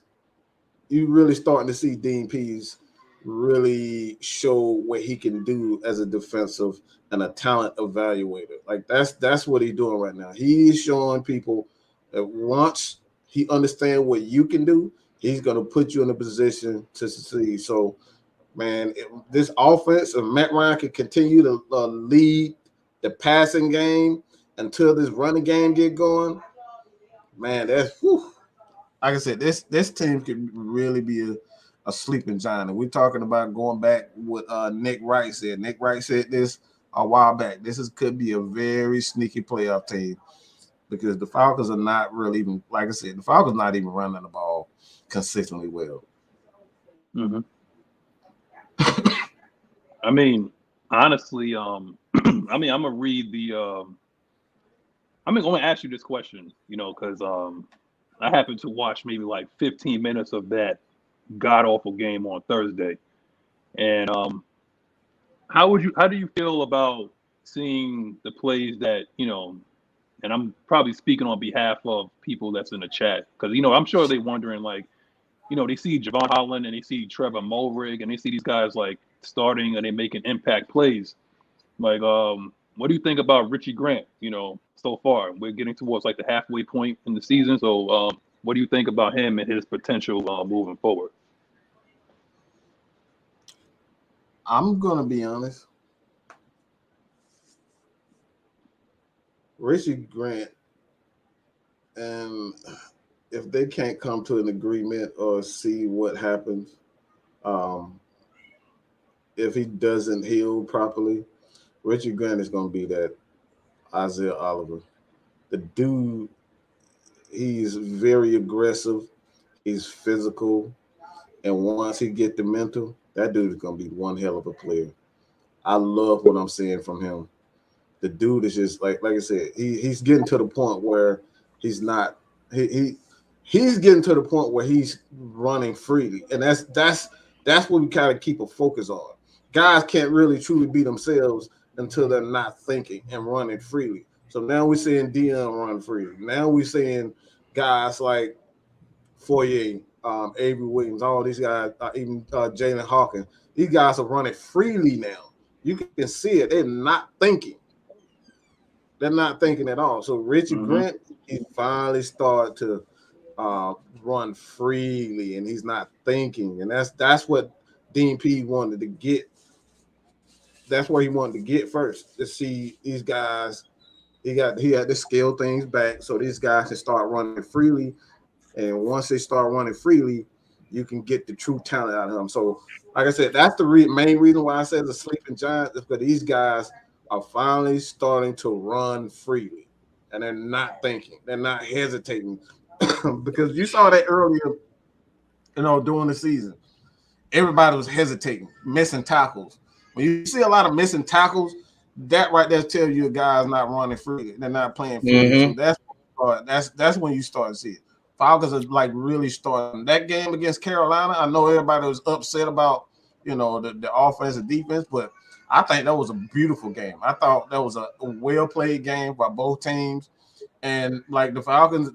You're really starting to see Dean Pease really show what he can do as a defensive and a talent evaluator. Like that's what he's doing right now. He's showing people that once he understands what you can do, he's going to put you in a position to succeed. So, man, this offense, if Matt Ryan can continue to lead the passing game until this running game get going, man, that's whew. Like I said, this team could really be a sleeping giant. And we're talking about going back what Nick Wright said. Nick Wright said this a while back. Could be a very sneaky playoff team because the Falcons are not really even, like I said, the Falcons not even running the ball consistently well. I mean, honestly, I'm gonna read the. I'm gonna ask you this question, because I happened to watch maybe like 15 minutes of that god awful game on Thursday. And how do you feel about seeing the plays that, and I'm probably speaking on behalf of people that's in the chat, because I'm sure they're wondering, like, they see Javon Holland and they see Trevor Mulrig and they see these guys like starting and they making impact plays. Like, what do you think about Richie Grant? So far we're getting towards like the halfway point in the season. So, what do you think about him and his potential moving forward? I'm gonna be honest. Richie Grant, and if they can't come to an agreement or see what happens, if he doesn't heal properly, Richie Grant is going to be that Isaiah Oliver. The dude, he's very aggressive. He's physical. And once he get the mental, that dude is going to be one hell of a player. I love what I'm seeing from him. The dude is just, like I said, he's getting to the point where he's not – he's getting to the point where he's running freely. And that's what we kind of keep a focus on. Guys can't really truly be themselves until they're not thinking and running freely. So now we're seeing Dion run freely. Now we're seeing guys like Foyer, Avery Williams, all these guys, even Jalen Hawkins. These guys are running freely now. You can see it. They're not thinking. They're not thinking at all. So Richie Grant, he finally started to run freely, and he's not thinking. And that's what Dean P wanted to get. That's where he wanted to get first, to see these guys. He had to scale things back so these guys can start running freely. And once they start running freely, you can get the true talent out of them. So, like I said, that's the main reason why I said the sleeping giant is because these guys are finally starting to run freely, and they're not thinking. They're not hesitating. Because you saw that earlier, during the season. Everybody was hesitating, missing tackles. When you see a lot of missing tackles, that right there tells you a guy's not running freely. They're not playing freely. So that's when you start to see it. Falcons are like really starting that game against Carolina. I know everybody was upset about the offense and defense, but I think that was a beautiful game. I thought that was a well played game by both teams. And like the Falcons,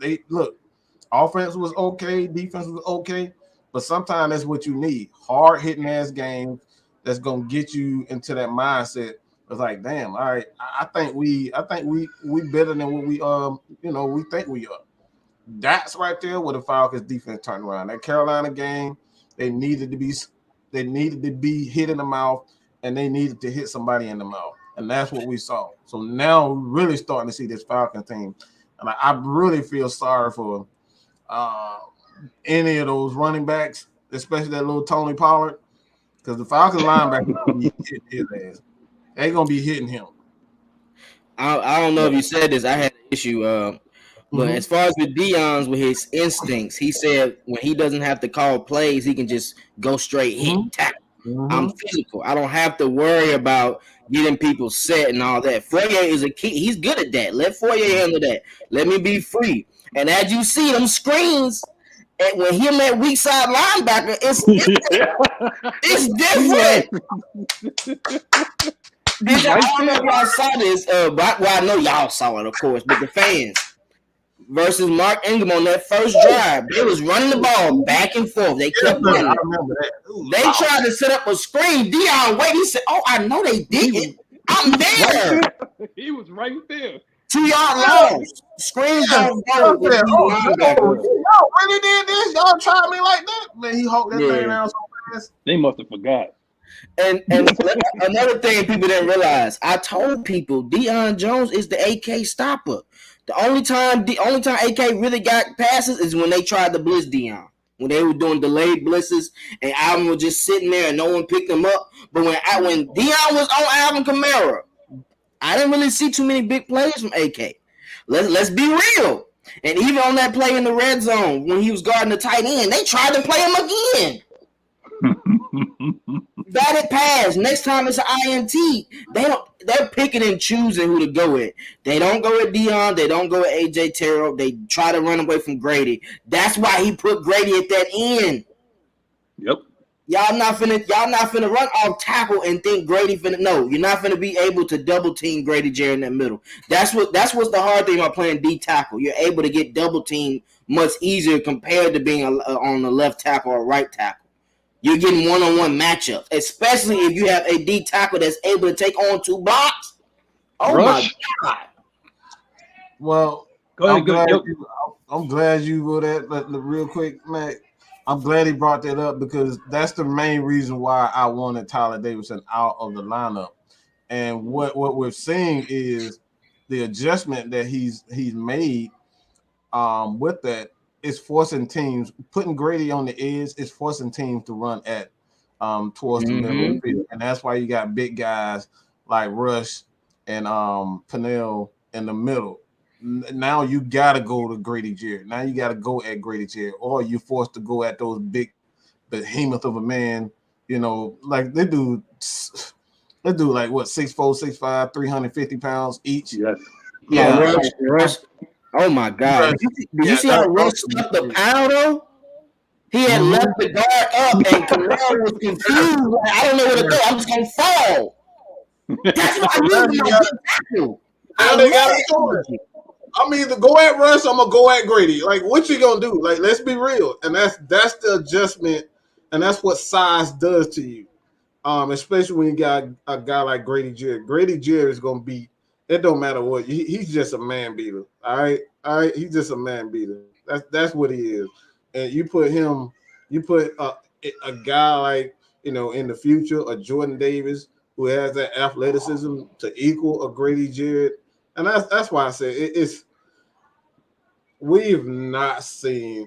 offense was okay, defense was okay, but sometimes that's what you need. Hard hitting ass games that's gonna get you into that mindset. It's like, damn, all right, I think we better than what we think we are. That's right there where the Falcons defense turned around. That Carolina game, they needed to be hit in the mouth, and they needed to hit somebody in the mouth, and that's what we saw. So now we're really starting to see this Falcons team, and I really feel sorry for any of those running backs, especially that little Tony Pollard, because the Falcons linebacker gonna be hitting his ass. They're gonna be hitting him. I don't know if you said this. I had an issue. But as far as with Dion's, with his instincts, he said when he doesn't have to call plays, he can just go straight hit tackle. I'm physical. I don't have to worry about getting people set and all that. Foyer is a key. He's good at that. Let Foyer handle that. Let me be free. And as you see them screens, and when him at weak side linebacker, it's different. I don't know if y'all saw this. I know y'all saw it, of course, but the fans versus Mark Ingram on that first drive, they was running the ball back and forth. They kept running. I remember that. They tried to set up a screen. Dion wait. He said, "Oh, I know they didn't. I'm there." He was right there. 2 yard long. Screens don't go. Y'all really did this? Y'all tried me like that? Man, he hoped that thing down so fast. They must have forgot. And another thing people didn't realize, I told people Deion Jones is the AK stopper. The only time AK really got passes is when they tried to blitz Deion. When they were doing delayed blitzes and Alvin was just sitting there and no one picked him up. But when Deion was on Alvin Kamara, I didn't really see too many big plays from AK. Let's be real. And even on that play in the red zone when he was guarding the tight end, they tried to play him again. Batted pass. Next time it's an INT. They're picking and choosing who to go with. They don't go with Dion. They don't go with AJ Terrell. They try to run away from Grady. That's why he put Grady at that end. Yep. Y'all not finna run off tackle and think Grady finna. No, you're not finna be able to double team Grady Jarrett in that middle. That's what's the hard thing about playing D tackle. You're able to get double team much easier compared to being on the left tackle or right tackle. You're getting one-on-one matchups, especially if you have a D tackle that's able to take on 2 blocks. Oh Rush. my God! Well, Go ahead, I'm glad you go that real quick, Matt. I'm glad he brought that up because that's the main reason why I wanted Tyler Davidson out of the lineup. And what we're seeing is the adjustment that he's made with that is forcing teams, putting Grady on the edge is forcing teams to run at towards the middle of the field. And that's why you got big guys like Rush and Pennell in the middle. Now you got to go to Grady Jarrett. Now you got to go at Grady Jarrett, or you're forced to go at those big behemoth of a man. You know, like they do like what 6'4", 6'5", 350 pounds each. Yes. Yeah. Rush. Oh my God! Did you see how Rush stuck the pound though? He had left the guard up, and Camaro was confused. Like, I don't know where to go. I'm just gonna fall. That's what I mean. They got a choice. I'm either go at Rush, I'm gonna go at Grady. Like, what you gonna do? Like, let's be real. And that's the adjustment, and that's what size does to you. Especially when you got a guy like Grady Jarrett. Grady Jarrett is gonna be. It don't matter what. He's just a man beater. All right. He's just a man beater. That's what he is. And you put a guy like in the future, a Jordan Davis who has that athleticism to equal a Grady Jarrett, and that's why I say we've not seen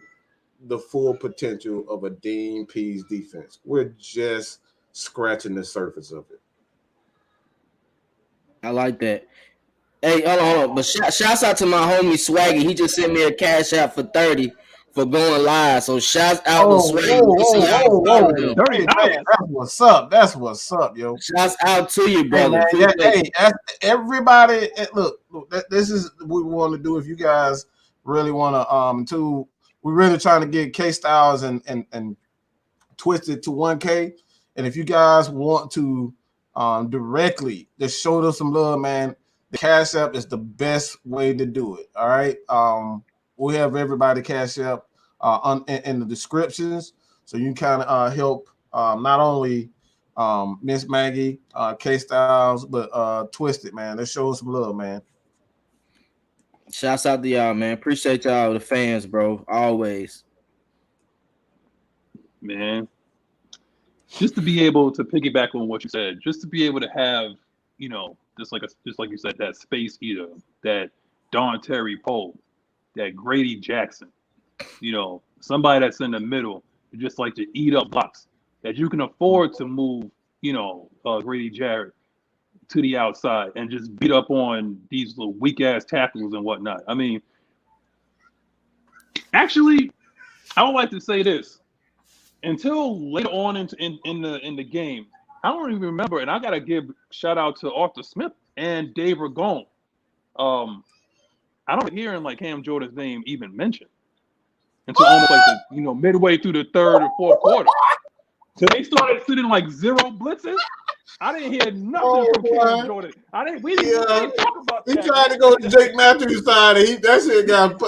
the full potential of a Dean Pease defense. We're just scratching the surface of it. I like that. Hey, hold on. But shouts out to my homie Swaggy. He just sent me a cash out for 30 for going live. So shouts out to Swaggy. Whoa. That's what's up, yo. Shouts out to you, brother. Hey, everybody, look, this is what we want to do. If you guys really want to, we're really trying to get K Styles and Twisted to 1K. And if you guys want to directly just show them some love, man, the Cash App is the best way to do it. All right. We have everybody Cash App in the descriptions, so you can kind of help not only Miss Maggie, K Styles, but Twisted, man. Let's show some love, man. Shouts out to y'all, man. Appreciate y'all, the fans, bro. Always. Man, just to be able to piggyback on what you said, just to be able to have, just like you said, that space eater, that Don Terry Poe, that Grady Jackson, somebody that's in the middle, just like to eat up blocks, that you can afford to move, Grady Jarrett to the outside and just beat up on these little weak ass tackles and whatnot. I mean, actually, I would like to say this. Until later on in the game, I don't even remember, and I gotta give shout out to Arthur Smith and Dave Ragone. I don't hear like Cam Jordan's name even mentioned until almost like midway through the third or fourth quarter. So they started sitting like 0 blitzes. I didn't hear nothing from Cam Jordan. We didn't talk about that. He tried to go to Jake Matthews' side, and that shit got.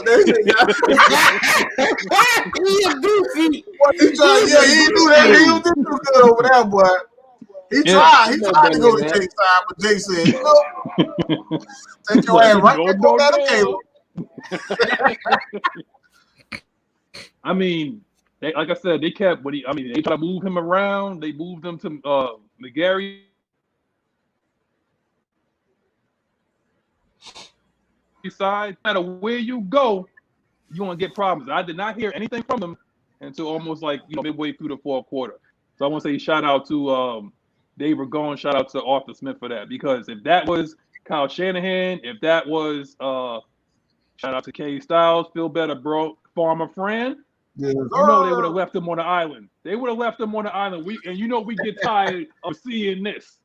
He a goofy. He tried, he didn't do that. He didn't do good over there, boy. He tried to go to Jake's side, but Jake said, take your ass right back on that table. I mean, like I said, they kept they tried to move him around. They moved him to McGarry side. No matter where you go, you're gonna get problems. I did not hear anything from them until almost like midway through the fourth quarter. So I want to say shout out to Dave Ragone, shout out to Arthur Smith for that, because if that was Kyle Shanahan, if that was shout out to K Styles, feel better, bro, former friend. Yes, You know they would have left him on the island. They would have left him on the island. We get tired of seeing this.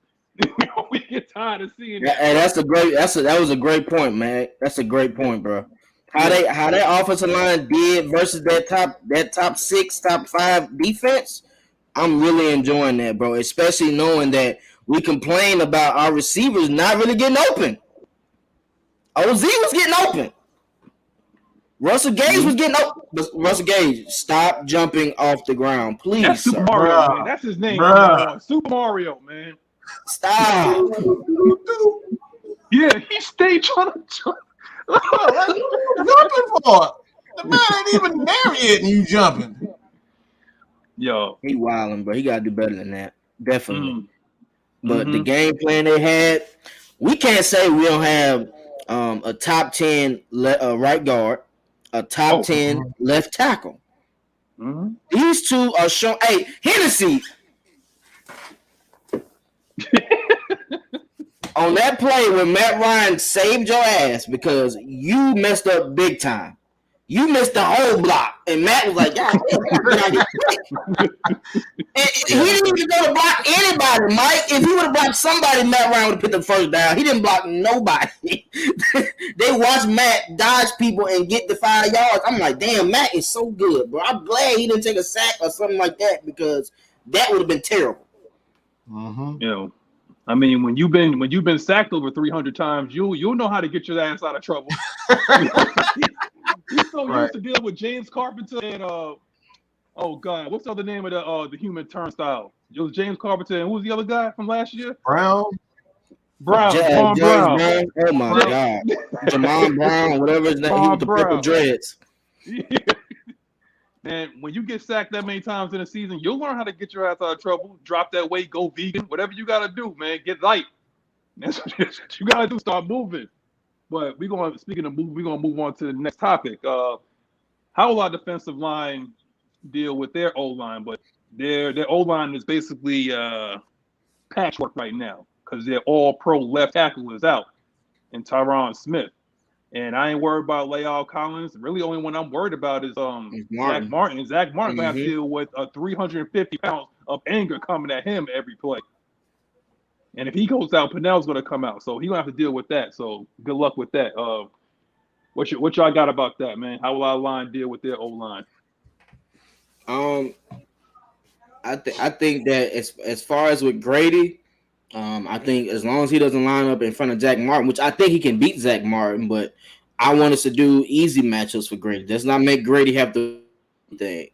We get tired of seeing that. And that was a great point, man. That's a great point, bro. How that offensive line did versus that top 6, top 5 defense. I'm really enjoying that, bro. Especially knowing that we complain about our receivers not really getting open. OZ was getting open. Russell Gage was getting open. But Russell Gage, stop jumping off the ground, please, That's Super sir. Mario, man. That's his name. Super Mario, man. Stop. Yeah, he stayed trying to jump. What you jumping for? The man ain't even there yet, and you jumping. Yo, he wilding, bro. He gotta do better than that, definitely. But the game plan they had, we can't say we don't have a top 10 right guard, a top 10 left tackle. These two are showing. Hey, Hennessy. On that play when Matt Ryan saved your ass because you messed up big time. You missed the whole block. And Matt was like, God, he didn't even go to block anybody, Mike. If he would have blocked somebody, Matt Ryan would have put the first down. He didn't block nobody. They watched Matt dodge people and get the 5 yards. I'm like, damn, Matt is so good, bro. I'm glad he didn't take a sack or something like that because that would have been terrible. You know, I mean, when you've been sacked over 300 times, you'll know how to get your ass out of trouble. He's so used to deal with James Carpenter and oh god, what's the other name of the human turnstile? It was James Carpenter and who was the other guy from last year? Brown. Brown. Oh my god, Jamon Brown, whatever his name, he with the purple dreads. Yeah. Man, when you get sacked that many times in a season, you'll learn how to get your ass out of trouble. Drop that weight, go vegan, whatever you gotta do, man. Get light. That's what you gotta do. Start moving. But speaking of move, we're gonna move on to the next topic. How will our defensive line deal with their O line? But their O line is basically patchwork right now because their all pro left tackle is out, and Tyron Smith. And I ain't worried about La'el Collins. Really, the only one I'm worried about is Zach Martin. And Zach Martin gonna have to deal with 350 pounds of anger coming at him every play. And if he goes out, Pennell's gonna come out, so he's gonna have to deal with that. So good luck with that. What y'all got about that, man? How will our line deal with their O line? I think that as far as with Grady, I think as long as he doesn't line up in front of Zach Martin, which I think he can beat Zach Martin, but I want us to do easy matchups for Grady. Let's not make Grady have the thing.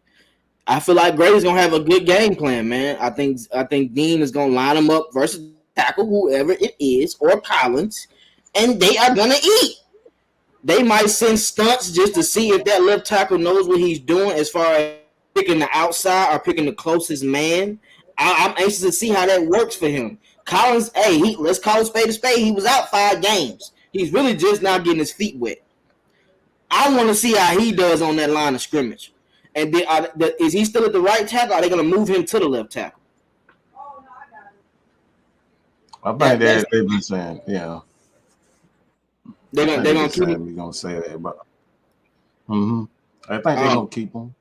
I feel like Grady's gonna have a good game plan, man. I think Dean is gonna line him up versus tackle whoever it is or Collins, and they are gonna eat. They might send stunts just to see if that left tackle knows what he's doing as far as picking the outside or picking the closest man. I'm anxious to see how that works for him. Collins, let's call a spade a spade. He was out 5 games. He's really just now getting his feet wet. I want to see how he does on that line of scrimmage. And is he still at the right tackle? Or are they going to move him to the left tackle? I think they've been saying, yeah. They're gonna keep him. We're gonna say that, but I think they're gonna keep him.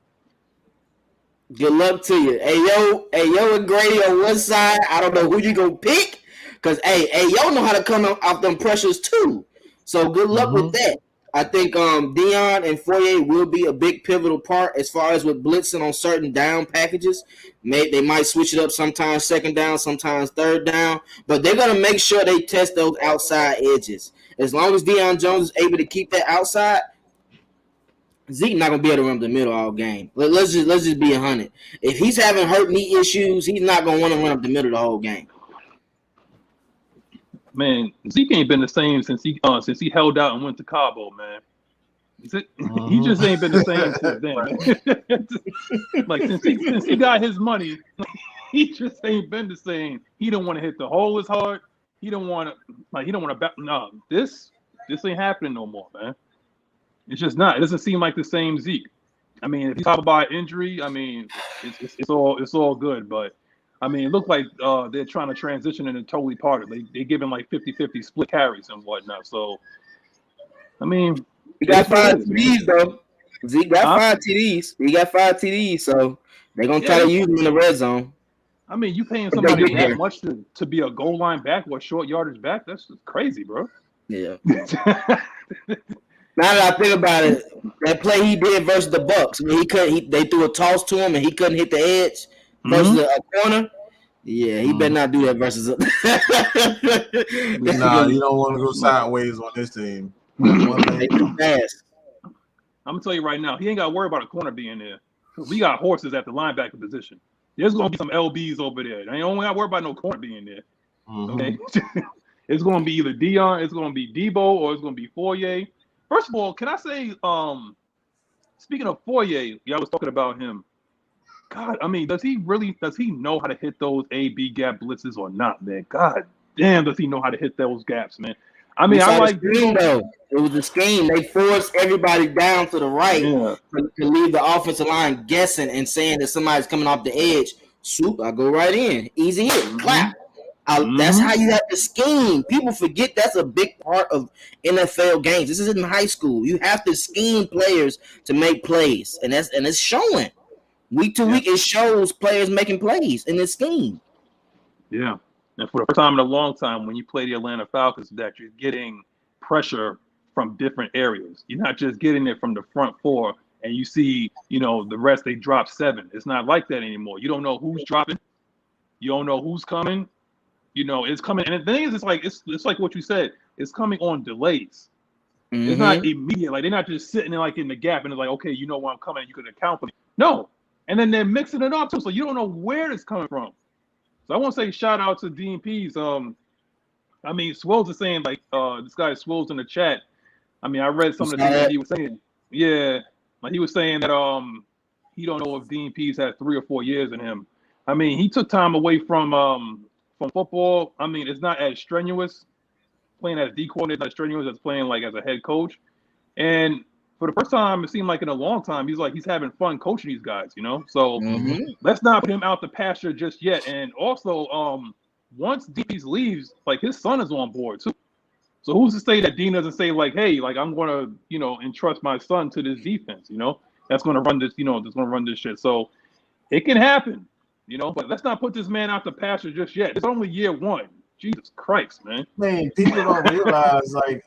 Good luck to you. Ayo and Grady on one side. I don't know who you gonna pick, cause Ayo know how to come off them pressures too. So good luck with that. I think Dion and Foye will be a big pivotal part as far as with blitzing on certain down packages. They might switch it up sometimes second down, sometimes third down, but they're going to make sure they test those outside edges. As long as Deion Jones is able to keep that outside, Zeke not going to be able to run the middle all game. Let's just be 100. If he's having hurt knee issues, he's not going to want to run up the middle the whole game. Man, Zeke ain't been the same since he held out and went to Cabo, man. He just ain't been the same since then. Man. Like since he got his money, he just ain't been the same. He don't want to hit the hole as hard. He don't want to no, this ain't happening no more, man. It's just not. It doesn't seem like the same Zeke. I mean, if he's talking about injury, I mean, it's all good, but I mean, it looked like they're trying to transition into totally part of it. They giving like 50-50 split carries and whatnot. So, I mean, you got 5 speeds though. Zeke got 5 TDs. He got 5 TDs, so they're gonna try to use him in the red zone. I mean, you paying somebody that much to be a goal line back or a short yardage back? That's just crazy, bro. Yeah. Now that I think about it, that play he did versus the Bucks, when they threw a toss to him and he couldn't hit the edge versus a corner. Yeah, he better not do that versus. Nah, you don't want to go sideways on this team. They too fast. I'm gonna tell you right now, he ain't got to worry about a corner being there. We got horses at the linebacker position. There's gonna be some LBs over there. I ain't only got to worry about no corner being there. Okay, it's gonna be either Dion, it's gonna be Debo, or it's gonna be Fourier. First of all, can I say, speaking of Fourier, y'all was talking about him. God, I mean, does he know how to hit those A-B gap blitzes or not, man? God damn, does he know how to hit those gaps, man? I mean, I like scheme, though. It was a scheme. They forced everybody down to the right to leave the offensive line guessing and saying that somebody's coming off the edge. Swoop, I go right in. Easy hit. Clap. That's how you have to scheme. People forget that's a big part of NFL games. This isn't high school. You have to scheme players to make plays, and it's showing. Week to week, it shows players making plays in this scheme. Yeah. And for the first time in a long time, when you play the Atlanta Falcons, that you're getting pressure from different areas. You're not just getting it from the front four, and you see, the rest, they drop 7. It's not like that anymore. You don't know who's dropping. You don't know who's coming. It's coming. And the thing is, it's like what you said. It's coming on delays. It's not immediate. Like, they're not just sitting there like in the gap and it's like, okay, you know when I'm coming, you can account for me. No. And then they're mixing it up too, so you don't know where it's coming from. So I want to say shout out to Dean Pease. I mean, Swills is saying, like, this guy Swills in the chat. I mean, I read some of the things that he was saying. Yeah. Like, he was saying that he don't know if Dean Pease has 3 or 4 years in him. I mean, he took time away from football. I mean, it's not as strenuous. Playing as D coordinator is not as strenuous as playing like as a head coach. And for the first time, it seemed like in a long time, he's having fun coaching these guys, So let's not put him out the pasture just yet. And also, once Dean leaves, like, his son is on board too. So who's to say that Dean doesn't say, like, hey, like, I'm gonna, entrust my son to this defense, that's gonna run this, that's gonna run this shit. So it can happen, but let's not put this man out the pasture just yet. It's only year 1. Jesus Christ, man. Man, people don't realize, like,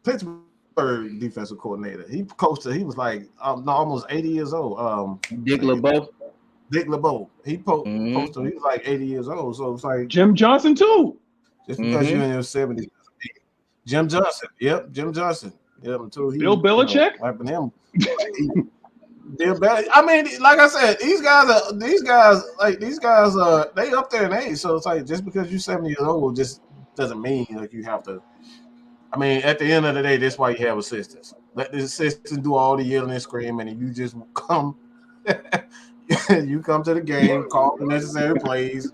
Pittsburgh defensive coordinator. He coached. He was like almost 80 years old. Dick LeBeau. He coached him. He was like 80 years old. So it's like Jim Johnson too. Just because you're in your 70s. Jim Johnson. Yep, Jim Johnson. Yep. Until Bill Belichick. Him. I mean, like I said, these guys they up there in age. So it's like, just because you're 70 years old just doesn't mean like you have to. I mean, at the end of the day, that's why you have assistants. Let the assistants do all the yelling and screaming, and you just come. You come to the game, call the necessary plays,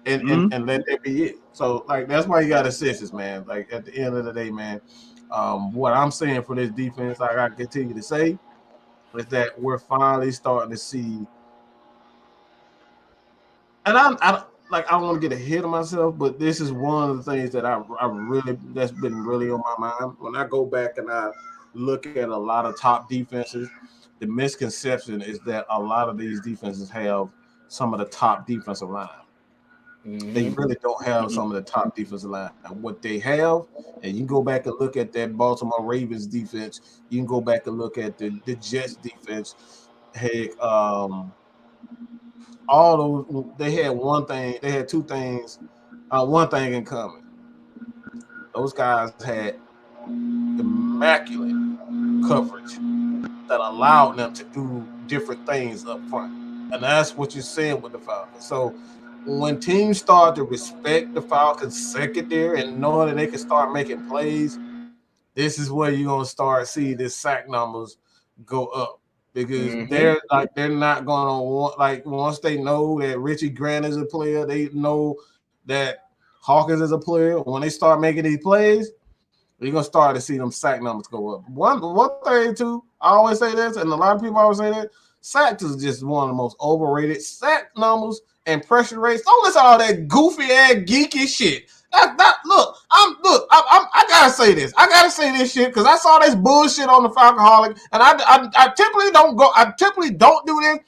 and let that be it. So, like, that's why you got assistants, man. Like, at the end of the day, man, what I'm saying for this defense, like I continue to say, is that we're finally starting to see. And I don't want to get ahead of myself, but this is one of the things that that's been really on my mind. When I go back and I look at a lot of top defenses, the misconception is that a lot of these defenses have some of the top defensive line. They really don't have some of the top defensive line. And what they have, and you can go back and look at that Baltimore Ravens defense. You can go back and look at the Jets defense. Heck, all those, they had one thing. They had two things. One thing in common. Those guys had immaculate coverage that allowed them to do different things up front, and that's what you're seeing with the Falcons. So when teams start to respect the Falcons secondary and knowing that they can start making plays, this is where you're gonna start seeing this sack numbers go up. Because they're not going to want, like, once they know that Richie Grant is a player, they know that Hawkins is a player. When they start making these plays, you're going to start to see them sack numbers go up. One thing, too, I always say this, and a lot of people always say that, sacks is just one of the most overrated. Sack numbers and pressure rates. Don't listen to all that goofy-ass, geeky shit. I gotta say this. I gotta say this shit because I saw this bullshit on the Falcoholic, and I typically don't go. I typically don't do this,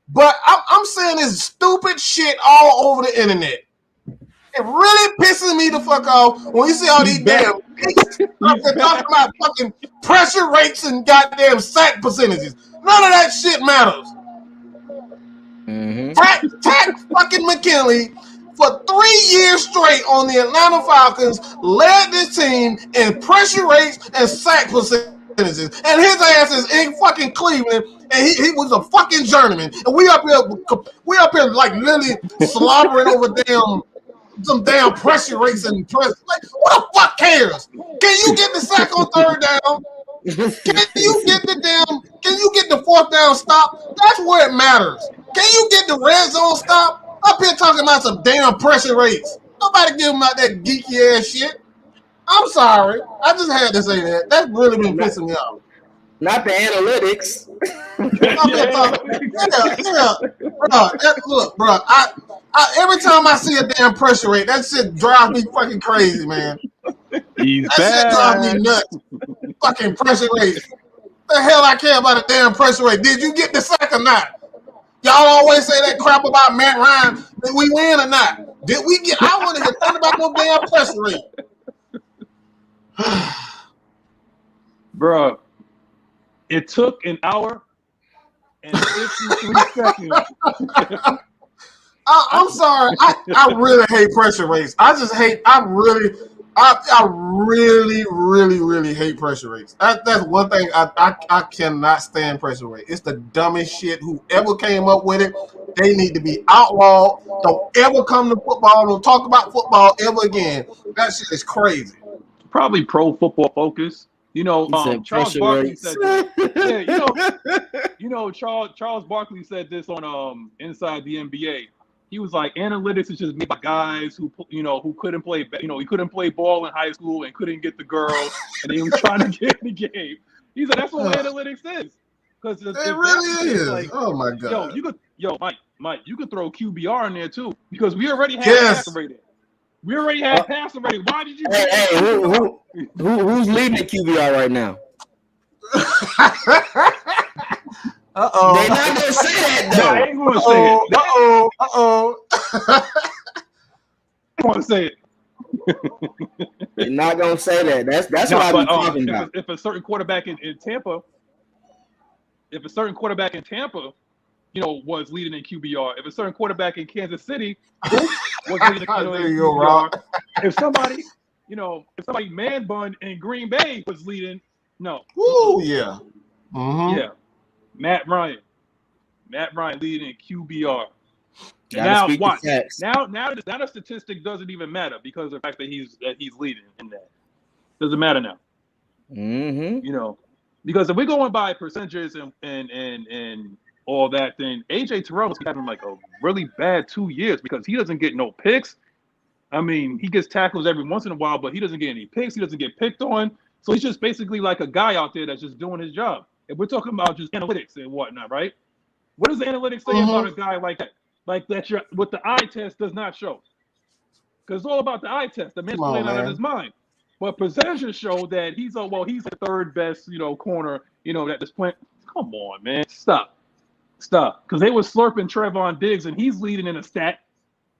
but I'm seeing this stupid shit all over the internet. It really pisses me the fuck off when you see all these damn geeks talking about fucking pressure rates and goddamn sack percentages. None of that shit matters. Mm-hmm. Tack fucking McKinley for 3 years straight on the Atlanta Falcons led this team in pressure rates and sack percentages. And his ass is in fucking Cleveland, and he was a fucking journeyman. And we up here like literally slobbering over some damn pressure rates and press. Like, what the fuck cares? Can you get the sack on third down? Can you get the fourth down stop? That's where it matters. Can you get the red zone stop? Up here talking about some damn pressure rates. Nobody give them out that geeky ass shit. I'm sorry. I just had to say that. That's really been pissing me off. Not the analytics. Look, bro. Every time I see a damn pressure rate, that shit drives me fucking crazy, man. That shit drives me nuts. Fucking pressure rate. The hell I care about a damn pressure rate? Did you get the sack or not? Y'all always say that crap about Matt Ryan. Did we win or not? Did we get? I want to hear nothing about no damn pressure rate. Bro, it took an hour and 53 seconds. I'm sorry. I really hate pressure rates. I really hate pressure rates. That's one thing I cannot stand pressure rate. It's the dumbest shit. Whoever came up with it, they need to be outlawed. Don't ever come to football. Don't talk about football ever again. That shit is crazy. Probably Pro Football Focus. You know, Charles Barkley said this. Yeah, Charles Barkley said this on Inside the NBA. He was like, analytics is just made by guys who couldn't play, he couldn't play ball in high school and couldn't get the girl, and he was trying to get in the game. He said that's what analytics is. Because it really is. Like, oh my god. Mike, you could throw QBR in there too because we already had passer rating. We already had passer rating. Why did you? Who's leading the QBR right now? Uh-oh. They're not gonna say that though. I ain't gonna say it. I want to say it. They're not gonna say that. That's what I'm talking about. If a certain quarterback in Tampa, was leading in QBR, if a certain quarterback in Kansas City was leading in QBR, if somebody man bun in Green Bay was leading, no. Ooh, yeah. Mm-hmm. Yeah. Matt Ryan leading in QBR. Now watch. Now the statistic doesn't even matter because of the fact that he's leading in that. Doesn't matter now. Mm-hmm. Because if we're going by percentages and all that, then AJ Terrell is having like a really bad 2 years because he doesn't get no picks. I mean, he gets tackles every once in a while, but he doesn't get any picks. He doesn't get picked on. So he's just basically like a guy out there that's just doing his job. If we're talking about just analytics and whatnot, right? What does the analytics say about a guy like that? Like that what the eye test does not show. Because it's all about the eye test. The man's playing out of his mind. But percentages show that he's the third best, corner, that this playing. Come on, man. Stop. Because they were slurping Trevon Diggs and he's leading in a stat.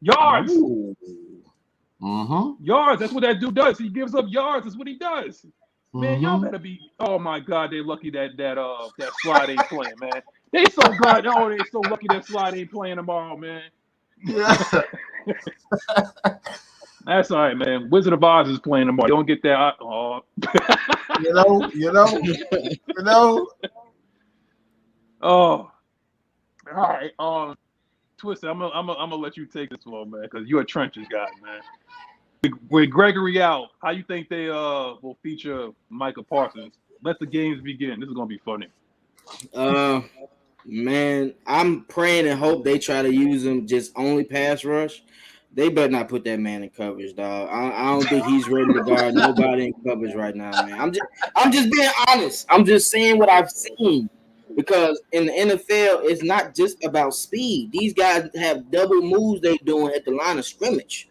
Yards. Mm-hmm. Yards. That's what that dude does. He gives up yards. That's what he does. Man, y'all better be. Oh my God, they're lucky that Slide ain't playing, man. They so glad. Oh, they so lucky that Slide ain't playing tomorrow, man. Yeah. That's all right, man. Wizard of Oz is playing tomorrow. You don't get that. You know. Oh, all right. Twisted. I'm gonna let you take this one, man, because you're a trenches guy, man. With Gregory out, how you think they will feature Micah Parsons? Let the games begin. This is gonna be funny. Man, I'm praying and hope they try to use him just only pass rush. They better not put that man in coverage, dog. I don't think he's ready to guard nobody in coverage right now, man. I'm just being honest. I'm just saying what I've seen. Because in the NFL, it's not just about speed. These guys have double moves they're doing at the line of scrimmage.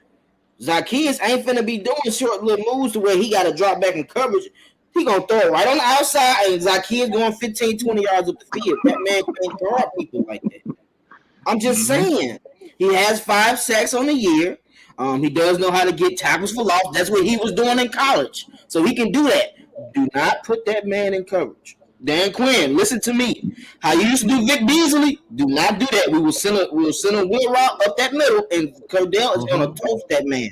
Zacchaeus ain't finna be doing short little moves to where he got to drop back in coverage. He gonna throw it right on the outside, and Zacchaeus going 15, 20 yards up the field. That man can't guard people like that. I'm just saying. He has 5 sacks on the year. He does know how to get tackles for loss. That's what he was doing in college. So he can do that. Do not put that man in coverage. Dan Quinn, listen to me. How you used to do Vic Beasley, do not do that. We will send a wheel route up that middle, and Cordell is going to toast that man.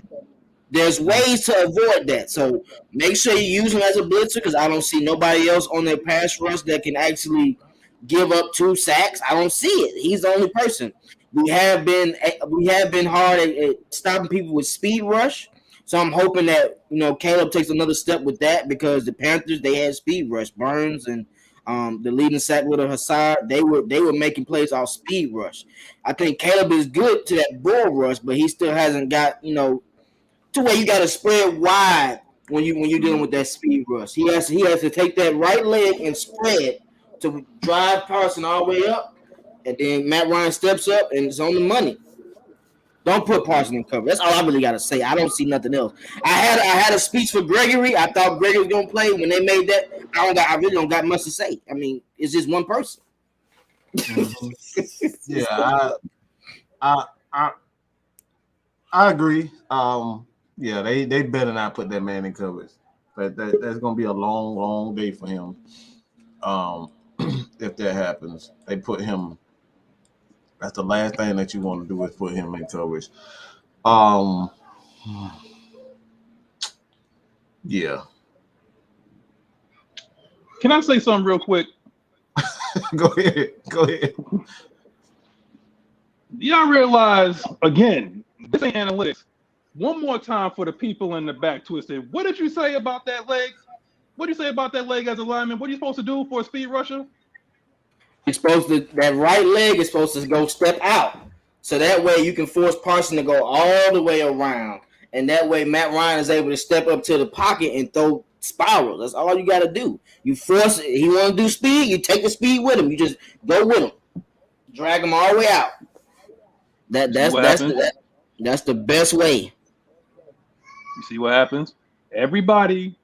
There's ways to avoid that. So make sure you use him as a blitzer, because I don't see nobody else on their pass rush that can actually give up 2 sacks. I don't see it. He's the only person. We have been hard at stopping people with speed rush. So I'm hoping that Caleb takes another step with that, because the Panthers, they had speed rush. Burns and the leading sack with Hassard, they were making plays off speed rush. I think Caleb is good to that bull rush, but he still hasn't got to where you got to spread wide when you're dealing with that speed rush. He has to take that right leg and spread to drive Parsons all the way up, and then Matt Ryan steps up and it's on the money. Don't put Parsons in cover. That's all I really got to say. I don't see nothing else. I had a speech for Gregory. I thought Gregory was gonna play. When they made that, I really don't got much to say. I mean, it's just one person. Yeah, I agree. Yeah, they better not put that man in coverage. That's gonna be a long day for him. If that happens, they put him. That's the last thing that you want to do is put him in coverage. Yeah. Can I say something real quick? Go ahead. Y'all realize, again, this ain't analytics. One more time for the people in the back twisted. What did you say about that leg? What did you say about that leg as a lineman? What are you supposed to do for a speed rusher? That right leg is supposed to go step out. So that way you can force Parsons to go all the way around. And that way Matt Ryan is able to step up to the pocket and throw spirals. That's all you got to do. You force it. He want to do speed, you take the speed with him. You just go with him. Drag him all the way out. That's the best way. You see what happens? Everybody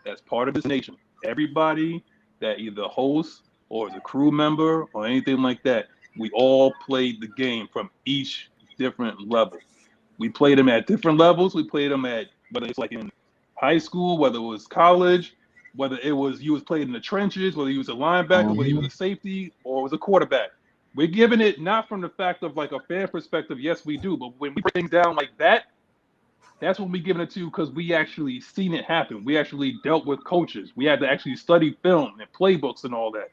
that's part of this nation, everybody that either hosts or is a crew member or anything like that, we all played the game from each different level. We played them at different levels. We played them at, whether it's like in high school, whether it was college, whether it was you was played in the trenches, whether you was a linebacker, whether you was a safety or was a quarterback. We're giving it not from the fact of like a fan perspective, yes, we do, but when we break things down like that, that's when we giving it to, because we actually seen it happen. We actually dealt with coaches. We had to actually study film and playbooks and all that.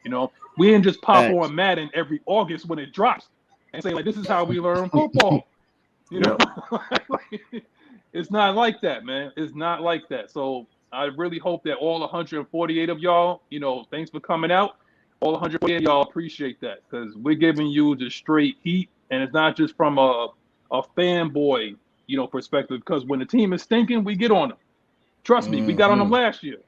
We didn't just pop on Madden every August when it drops and say like, this is how we learn football. It's not like that, man. It's not like that. So I really hope that all 148 of y'all, thanks for coming out. All 148 of y'all appreciate that, because we're giving you the straight heat, and it's not just from a fanboy perspective, because when the team is stinking, we get on them. Trust me, we got on them last year.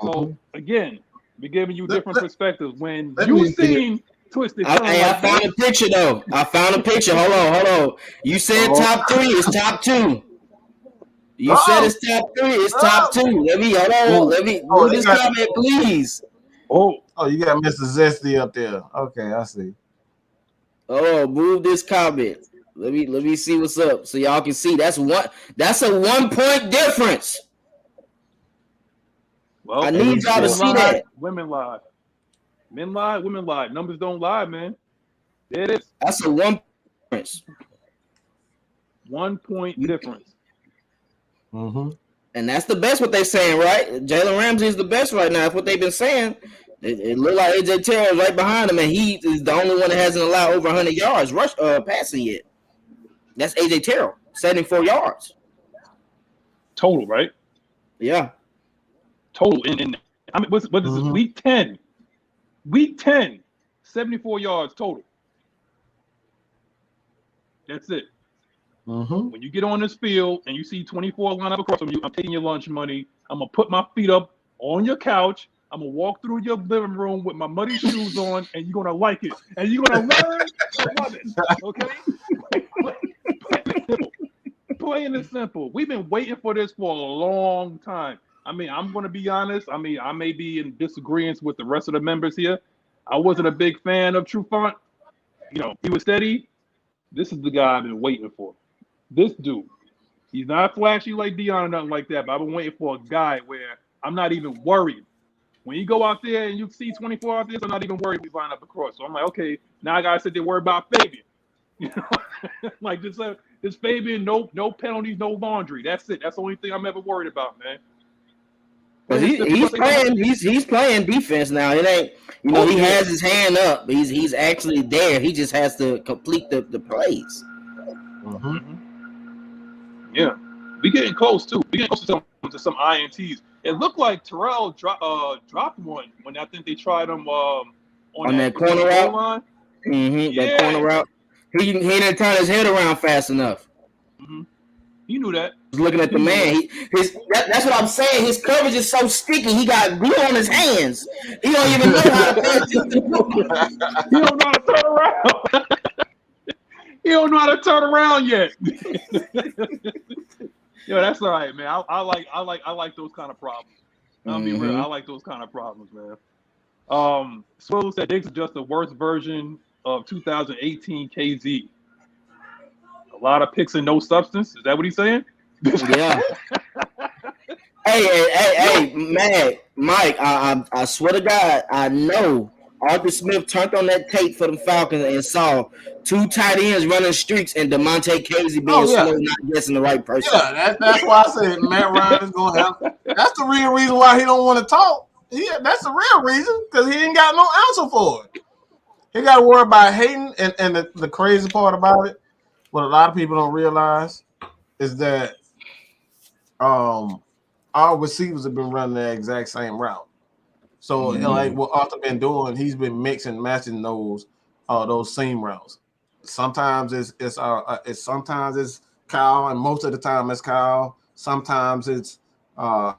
So again, we're giving you different perspectives. When you seen Twisted, I found a picture though. Hold on. You said top 3, it's top 2. You said it's top 3, it's top 2. Let me move this comment, please. Oh, you got Mr. Zesty up there. Okay, I see. Oh, move this comment. Let me see what's up so y'all can see. That's a 1-point difference. Well, I need y'all to see that. Women lie. Men lie, women lie. Numbers don't lie, man. There it is. That's a 1 difference. 1 point difference. And that's the best what they're saying, right? Jalen Ramsey is the best right now. That's what they've been saying. It looked like AJ Terrell right behind him, and he is the only one that hasn't allowed over 100 yards passing yet. That's AJ Terrell, 74 yards. Total, right? Yeah. Total. I mean, what is this? Week 10. Week 10, 74 yards total. That's it. When you get on this field and you see 24 line up across from you, I'm taking your lunch money. I'm going to put my feet up on your couch. I'm going to walk through your living room with my muddy shoes on, and you're going to like it. And you're going to learn to love it. Okay? Plain Plain and simple. We've been waiting for this for a long time. I mean, I'm going to be honest. I mean, I may be in disagreement with the rest of the members here. I wasn't a big fan of Trufant. You know, he was steady. This is the guy I've been waiting for. This dude. He's not flashy like Dion or nothing like that, but I've been waiting for a guy where I'm not even worried. When you go out there and you see 24 out there, I'm not even worried we line up across. So I'm like, okay, now I gotta sit there worry about Fabian. You know, like this Fabian, no penalties, no laundry. That's it. That's the only thing I'm ever worried about, man. But he's playing defense now. It ain't, you know, he has his hand up. He's actually there. He just has to complete the plays. Mm-hmm. Yeah, we getting close too. We getting close to some INTs. It looked like Terrell dropped one when I think they tried him on that corner route line. Mm-hmm. Yeah. That corner route. He didn't turn his head around fast enough. Mm-hmm. He knew that. He was looking at the man. That's what I'm saying. His coverage is so sticky. He got glue on his hands. He don't even know how to pay attention. He don't know how to turn around. He don't know how to turn around yet. Yo, that's all right, man. I like those kind of problems. I'll be real. I like those kind of problems, man. Swill said Diggs is just the worst version of 2018 KZ. A lot of picks and no substance. Is that what he's saying? Yeah. hey, man, Mike. I swear to God, I know Arthur Smith turned on that tape for the Falcons and saw two tight ends running streaks and DeMonte Casey being slow, not guessing the right person. Yeah, that's why I said Matt Ryan is going to have. That's the real reason why he don't want to talk. That's the real reason, because he ain't got no answer for it. He got to worry about hating, and the crazy part about it, what a lot of people don't realize, is that our receivers have been running the exact same route. So, like what Arthur been doing, he's been mixing, matching those seam routes. Sometimes sometimes it's Kyle, and most of the time it's Kyle. Sometimes it's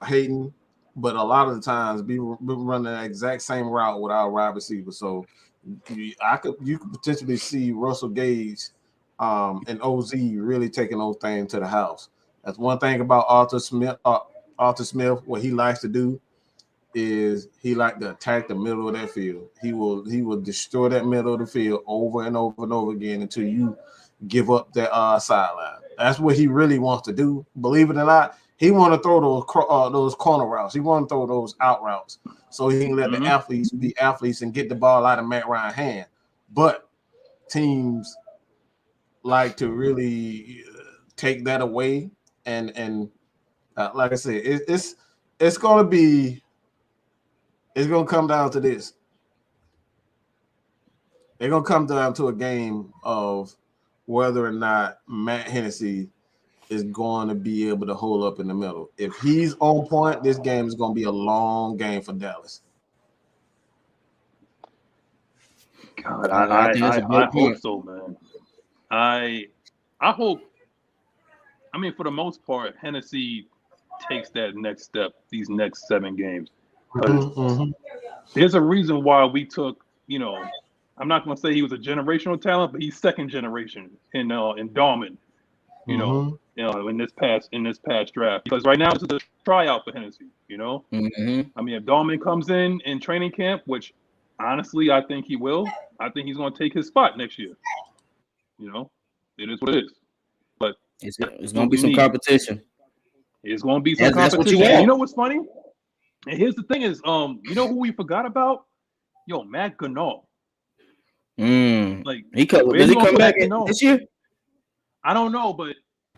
Hayden, but a lot of the times we running the exact same route with our wide receiver. So you could potentially see Russell Gage and OZ really taking those things to the house. That's one thing about Arthur Smith. What he likes to do is he like to attack the middle of that field. He will destroy that middle of the field over and over and over again until you give up that sideline. That's what he really wants to do. Believe it or not, he want to throw those corner routes. He want to throw those out routes so he can let the athletes be athletes and get the ball out of Matt Ryan's hand. But teams like to really take that away, and like I said, it's going to come down to this. They're going to come down to a game of whether or not Matt Hennessy is going to be able to hold up in the middle. If he's on point, this game is going to be a long game for Dallas. God, I hope so, man. I hope. I mean, for the most part, Hennessy takes that next step these next 7 games. There's a reason why we took, I'm not going to say he was a generational talent, but he's second generation in Dorman, in this past draft. Because right now this is a tryout for Hennessy, I mean, if Dorman comes in training camp, which honestly I think he will, I think he's going to take his spot next year. It is what it is. But it's going to be some competition. It's going to be some competition. You know what's funny? And here's the thing is, you know who we forgot about? Yo, Matt Ganol. Like, does he come back this year? I don't know, but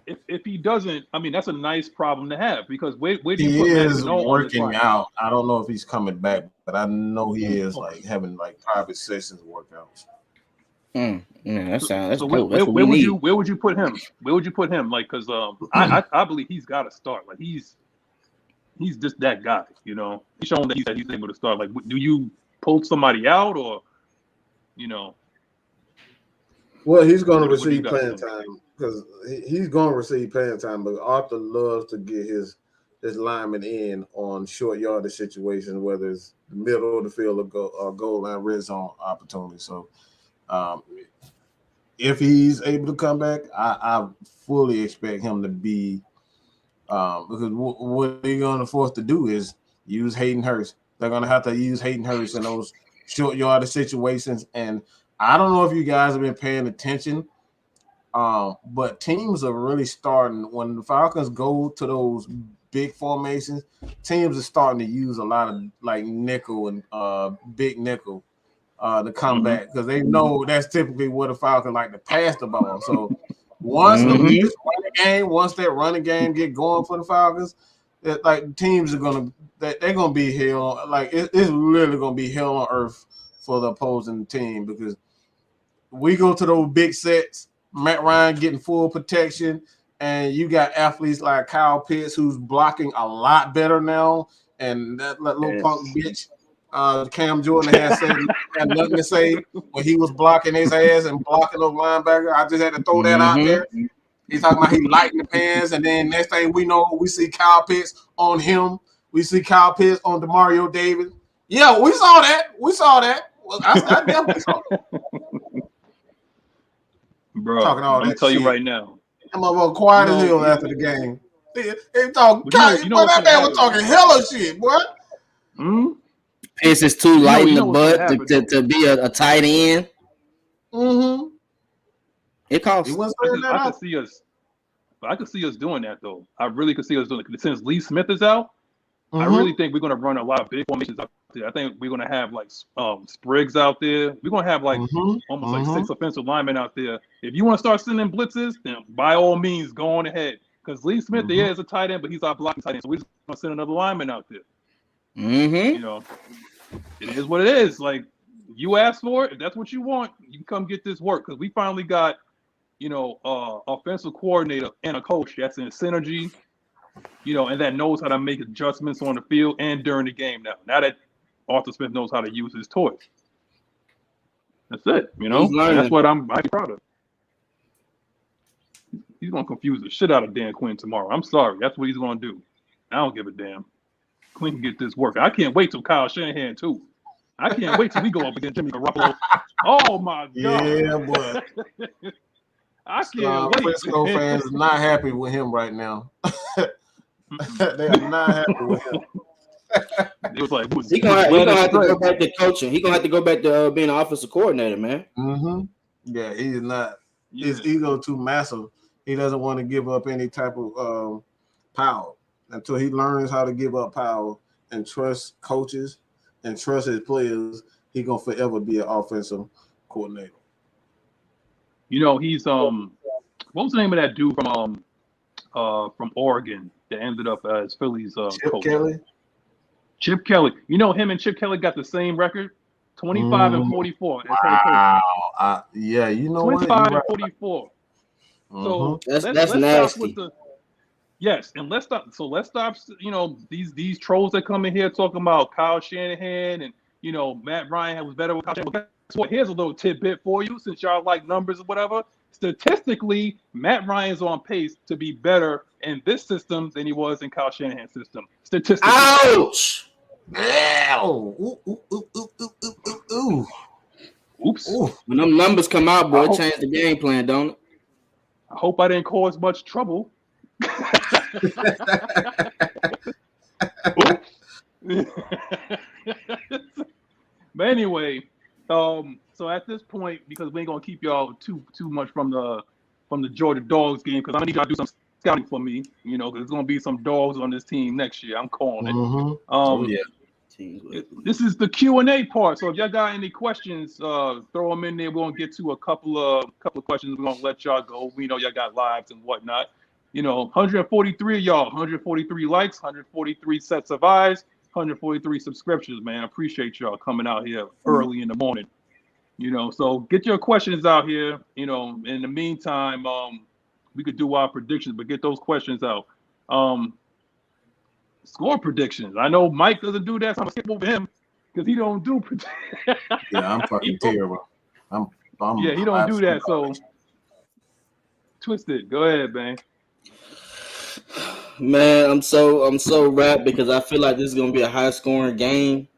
if he doesn't, I mean, that's a nice problem to have, because where do you put Matt Ganol working out? I don't know if he's coming back, but I know he is like having like private sessions workouts. Yeah, that's so cool. Where would you put him? Where would you put him? Like, because I believe he's got to start. Like, he's just that guy. He's shown that he's able to start. Like, do you pull somebody out, or Well, he's going to receive playing time, because he's going to receive playing time. But Arthur loves to get his lineman in on short yardage situations, whether it's the middle of the field or goal line red zone opportunity. So. if he's able to come back, I fully expect him to be because what they're going to force to do is use Hayden Hurst. They're going to have to use Hayden Hurst in those short yardage situations. And I don't know if you guys have been paying attention, but teams are really starting when the Falcons go to those big formations. Teams are starting to use a lot of like nickel and big nickel to come back because they know that's typically where the Falcons like to pass the ball. So once that running game get going for the Falcons, like teams are they're gonna be hell. Like it's really gonna be hell on earth for the opposing team because we go to those big sets. Matt Ryan getting full protection, and you got athletes like Kyle Pitts who's blocking a lot better now, and that little punk bitch. Cam Jordan had nothing to say when he was blocking his ass and blocking those linebackers. I just had to throw that out there. He's talking about he lighting the pants, and then next thing we know, we see Kyle Pitts on him. We see Kyle Pitts on Demario Davis. Yeah, we saw that. Well, I definitely saw that. Bro, I'm gonna tell you right now. I'm about quiet as hell after the game. They talking. That man was talking hella shit, boy. Pitts is too light in the butt to be a tight end. It costs. I could see us doing that though. I really could see us doing it. Since Lee Smith is out, I really think we're gonna run a lot of big formations out there. I think we're gonna have like Spriggs out there. We're gonna have like almost like 6 offensive linemen out there. If you want to start sending blitzes, then by all means go on ahead. Because Lee Smith is a tight end, but he's our blocking tight end. So we're just gonna send another lineman out there. You know, it is what it is. Like you asked for it. If that's what you want, you can come get this work. Because we finally got, offensive coordinator and a coach that's in synergy, and that knows how to make adjustments on the field and during the game now that Arthur Smith knows how to use his toys. That's it, And that's what I'm proud of. He's going to confuse the shit out of Dan Quinn tomorrow. I'm sorry. That's what he's going to do. I don't give a damn. Quinn can get this work. I can't wait till Kyle Shanahan, too. I can't wait till we go up against Jimmy Garoppolo. Oh, my God. Yeah, boy. I can't wait. Frisco fans are not happy with him right now. They are not happy with him. It was like, he's gonna have to go back to coaching. He's gonna have to go back to being an offensive coordinator, man. Yeah, he is not. His ego too massive. He doesn't want to give up any type of power until he learns how to give up power and trust coaches and trust his players. He's gonna forever be an offensive coordinator. He's what was the name of that dude from Oregon that ended up as Philly's coach? Kelly. Chip Kelly. Him and Chip Kelly got the same record, 25 and 44. Wow. Yeah, 25 and 44. So that's nasty. Yes, and let's stop. So let's stop. These trolls that come in here talking about Kyle Shanahan and Matt Ryan was better with Kyle Shanahan. So here's a little tidbit for you, since y'all like numbers or whatever. Statistically, Matt Ryan's on pace to be better in this system than he was in Kyle Shanahan's system. Statistically. Ouch! Ow. Oops. When them numbers come out, boy, it changed the game plan, don't it? I hope I didn't cause much trouble. But anyway, so at this point, because we ain't gonna keep y'all too much from the Georgia Dogs game, because I'm gonna need y'all to do some scouting for me, because there's gonna be some dogs on this team next year. I'm calling it. This is the Q&A part. So if y'all got any questions, throw them in there. We're gonna get to a couple of questions. We're gonna let y'all go. We know y'all got lives and whatnot. 143 of y'all, 143 likes, 143 sets of eyes, 143 subscriptions, man. I appreciate y'all coming out here early in the morning. So get your questions out here. In the meantime, we could do our predictions, but get those questions out. Score predictions. I know Mike doesn't do that, so I'm gonna skip over him because he don't do predictions. Yeah, I'm fucking terrible. He don't do that. So Twisted, go ahead, man. Man, I'm so wrapped because I feel like this is gonna be a high scoring game.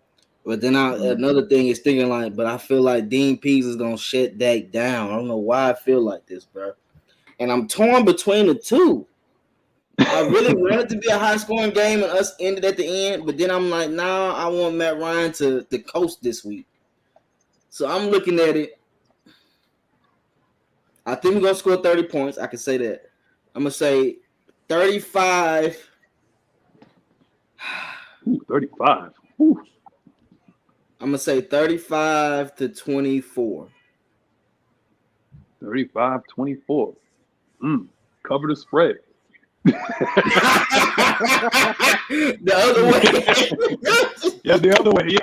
But then another thing is thinking like, but I feel like Dean Pease is gonna shut Dak down. I don't know why I feel like this, bro. And I'm torn between the two. I really want it to be a high scoring game and us ended at the end, but then I'm like, nah, I want Matt Ryan to coast this week. So I'm looking at it. I think we're gonna score 30 points. I can say that. I'm gonna say 35. Ooh, 35. Ooh. I'm gonna say 35-24. 35-24. Cover the spread. The other way. Yeah, the other way.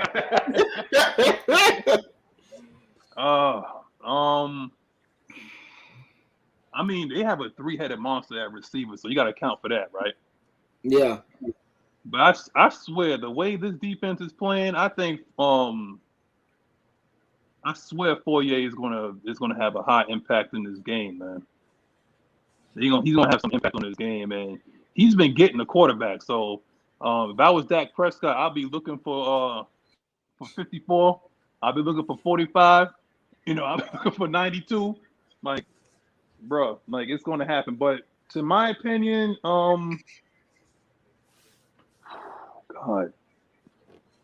I mean, they have a 3-headed monster at receiver, so you got to account for that, right? Yeah. But I swear, the way this defense is playing, I think I swear Fourier is gonna have a high impact in this game, man. He's gonna have some impact on this game, and he's been getting the quarterback. So if I was Dak Prescott, I'll be looking for 54. I'll be looking for 45. I'll be looking for 92. Like, bro, like it's gonna happen. But to my opinion, God,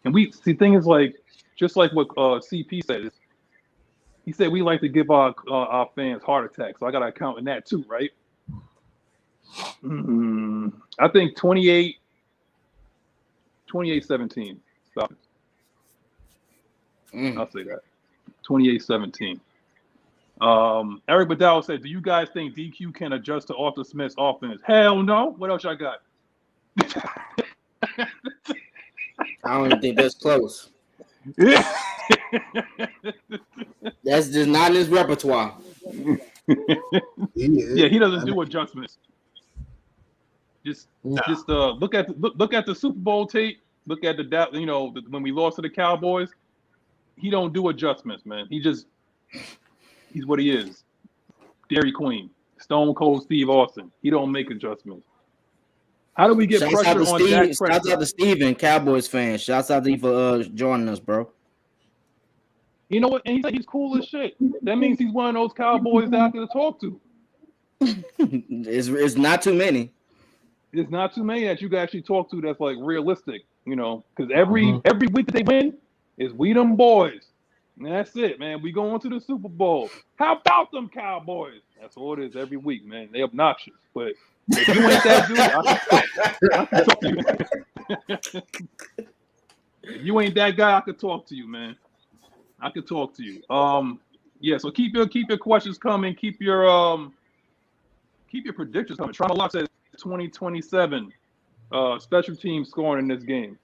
and we see things like just like what CP said. He said we like to give our fans heart attacks, so I got to account in that too, right? I think 28-17. Falcons. I'll say that. 28-17. Eric Badal said, do you guys think DQ can adjust to Arthur Smith's offense? Hell no. What else I got? I don't even think that's close. That's just not in his repertoire. Yeah, he doesn't do adjustments. Just look at the Super Bowl tape. Look at when we lost to the Cowboys. He don't do adjustments, man. He's what he is. Dairy Queen, Stone Cold Steve Austin. He don't make adjustments. How do we get pressure on Dak Prescott? Shouts out to Steven, Cowboys fan. Shouts out to you for joining us, bro. You know what? And he's cool as shit. That means he's one of those Cowboys that I can talk to. It's not too many. It's not too many that you can actually talk to that's like realistic, because every week that they win is we them boys. And that's it, man. We going to the Super Bowl. How about them Cowboys? That's all it is every week, man. They obnoxious. But if you ain't that dude, I can talk to you. If you ain't that guy, I can talk to you, man. I can talk to you. Yeah, so keep your questions coming. Keep your predictions coming. Toronto Lock says 2027 special team scoring in this game.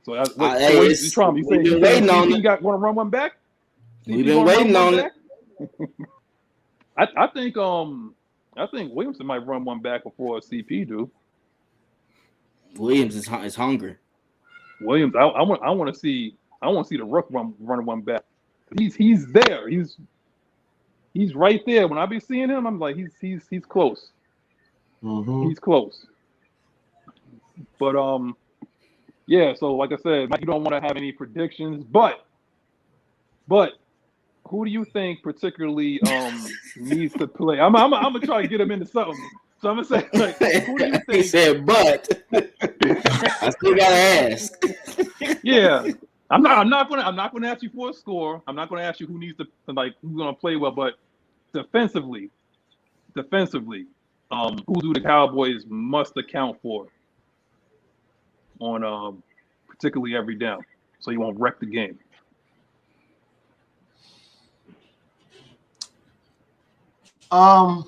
So that's what you saying you got want to run one back? We've been waiting on it. I think Williamson might run one back before CP do. Williams is hungry. Williams, I want to see the Rook run one back. He's there. He's right there. When I be seeing him, I'm like he's close. Mm-hmm. He's close. But yeah. So like I said, Mike, you don't want to have any predictions, but who do you think particularly needs to play? I'm gonna try to get him into something. So I'm gonna say, like, who do you think? He said, but I still gotta ask. Yeah, I'm not gonna ask you for a score. I'm not gonna ask you who needs to who's gonna play well. But defensively, who do the Cowboys must account for on particularly every down, so you won't wreck the game. I'm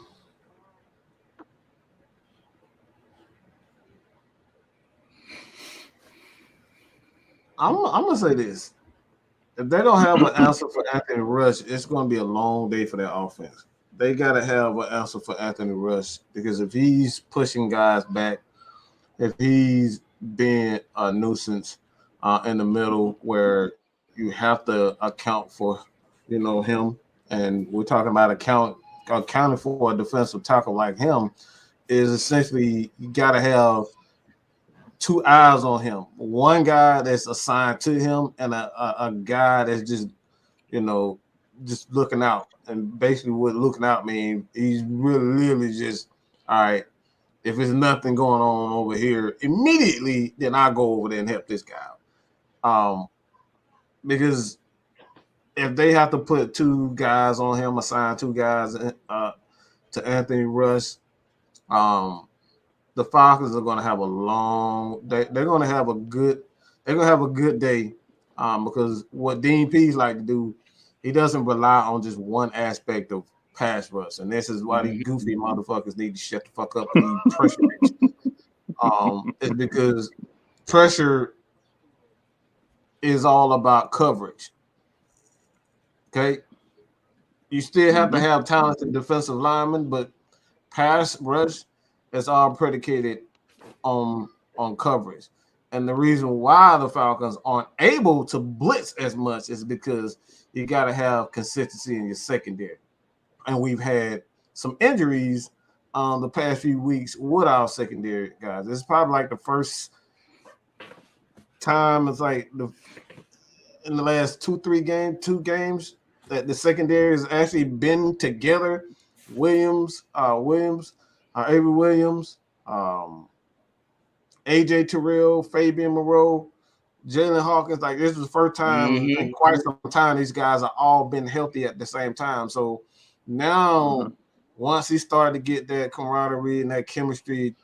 gonna say this: if they don't have an answer for Anthony Rush, it's gonna be a long day for their offense. They gotta have an answer for Anthony Rush because if he's pushing guys back, if he's being a nuisance in the middle, where you have to account for, him, and we're talking about accounting for a defensive tackle like him, is essentially you gotta have 2 eyes on him. One guy that's assigned to him, and a guy that's just, just looking out. And basically, what looking out means, he's really just, all right. If there's nothing going on over here immediately, then I go over there and help this guy out. Because if they have to put 2 guys on him, assign 2 guys to Anthony Rush, the Falcons are going to have a long day. They're going to have a good day because what Dean Pease like to do, he doesn't rely on just one aspect of pass rush, and this is why these goofy motherfuckers need to shut the fuck up and need pressure. It's because pressure is all about coverage. Okay, you still have to have talented defensive linemen, but pass rush is all predicated on coverage. And the reason why the Falcons aren't able to blitz as much is because you got to have consistency in your secondary. And we've had some injuries the past few weeks with our secondary guys. It's probably like the first time it's like in the last 2 games that the secondary has actually been together. Avery Williams, AJ Terrell, Fabian Moreau, Jalen Hawkins. Like, this is the first time in quite some time these guys have all been healthy at the same time. So now, once he started to get that camaraderie and that chemistry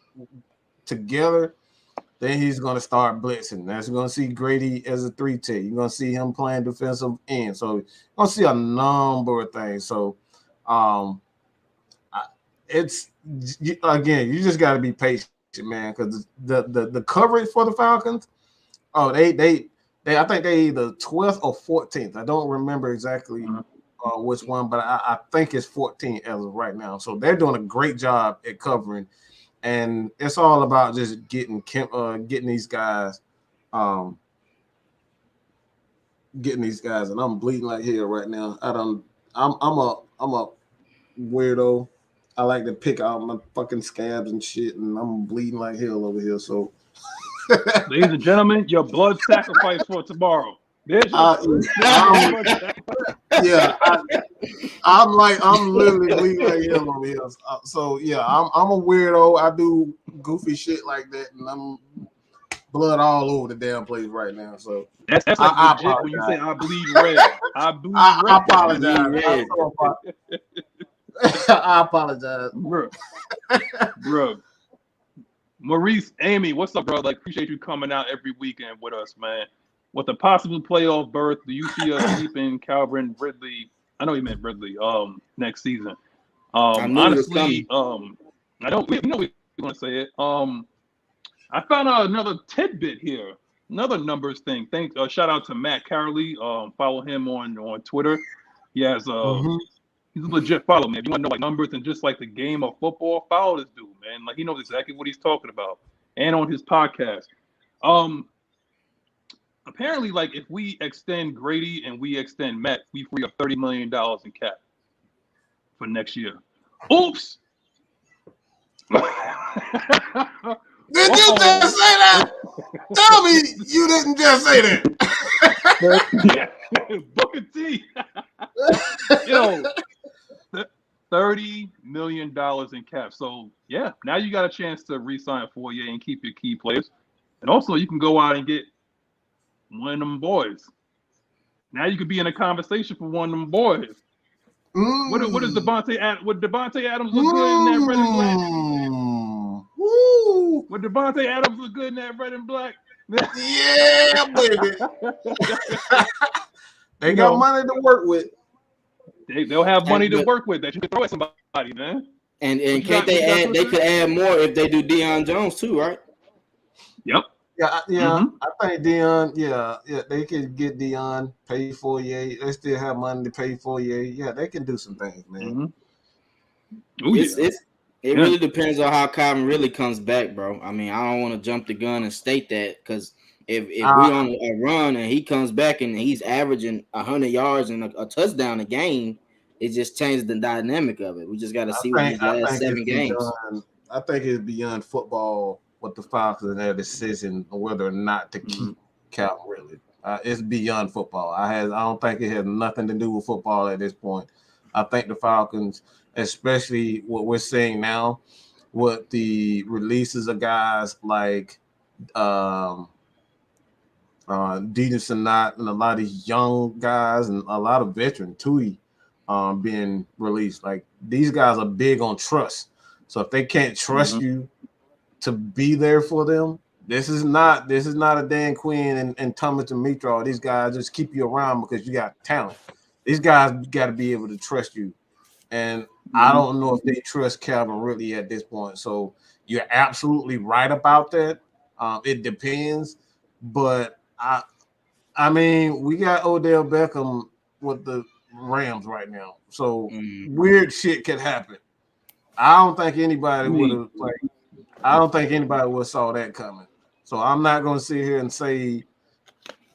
together, then he's going to start blitzing. That's going to see Grady as a 3-tech. You're going to see him playing defensive end. So you're going to see a number of things. So it's, again, you just got to be patient, man, because the coverage for the Falcons, I think they either 12th or 14th. I don't remember exactly which one, but I think it's 14 as of right now. So they're doing a great job at covering, and it's all about just getting these guys, and I'm bleeding like hell right now. I'm a weirdo. I like to pick out my fucking scabs and shit, and I'm bleeding like hell over here. So, ladies and gentlemen, your blood sacrifice for tomorrow. I'm literally bleeding like hell over here. So yeah, I'm a weirdo. I do goofy shit like that, and I'm blood all over the damn place right now. So that's like I legit when you say I bleed red. I bleed red. I apologize. I apologize, bro. Maurice, Amy, what's up, bro? Like, appreciate you coming out every weekend with us, man. With a possible playoff berth, do you see us keeping Calvin Ridley? I know he meant Ridley. Next season. Honestly, I don't. We know we want to say it. I found out another tidbit here, another numbers thing. Shout out to Matt Carley. Follow him on Twitter. He has He's a legit follow, man. If you want to know like numbers and just like the game of football, follow this dude, man. Like, he knows exactly what he's talking about. And on his podcast. Apparently, like, if we extend Grady and we extend Matt, we free up $30 million in cap for next year. Oops. Did you just say that? Tell me you didn't just say that. Booker T. Yo, $30 million in cap. So, yeah, now you got a chance to re-sign Fourier and keep your key players. And also, you can go out and get one of them boys. Now you could be in a conversation for one of them boys. What does Devontae Adams look good in that red and black? Would Devontae Adams look good in that red and black? Yeah, baby. They got money to work with. They'll have money to work with that you can throw at somebody, man. And can't they add? They could add more if they do Deion Jones too, right? Yep. Yeah. I think Deion. Yeah, they could get Deion, pay Fourier. They still have money to pay Fourier. Yeah, they can do some things, man. It really depends on how Calvin really comes back, bro. I mean, I don't want to jump the gun and state that, because if we on a run and he comes back and he's averaging 100 yards and a touchdown a game, it just changes the dynamic of it. We just got to see what these last 7 games. I think it's beyond football with the Falcons and their decision on whether or not to keep Calvin Ridley. It's beyond football. I don't think it has nothing to do with football at this point. I think the Falcons, especially what we're seeing now, with the releases of guys like Deedon Not and a lot of these young guys and a lot of veteran Tui being released. Like these guys are big on trust. So if they can't trust you to be there for them, this is not a Dan Quinn and Thomas Dimitri. These guys just keep you around because you got talent. These guys got to be able to trust you. And I don't know if they trust Calvin Ridley at this point. So you're absolutely right about that. It depends. But I mean, we got Odell Beckham with the Rams right now. So weird shit could happen. I don't think anybody would have saw that coming. So I'm not going to sit here and say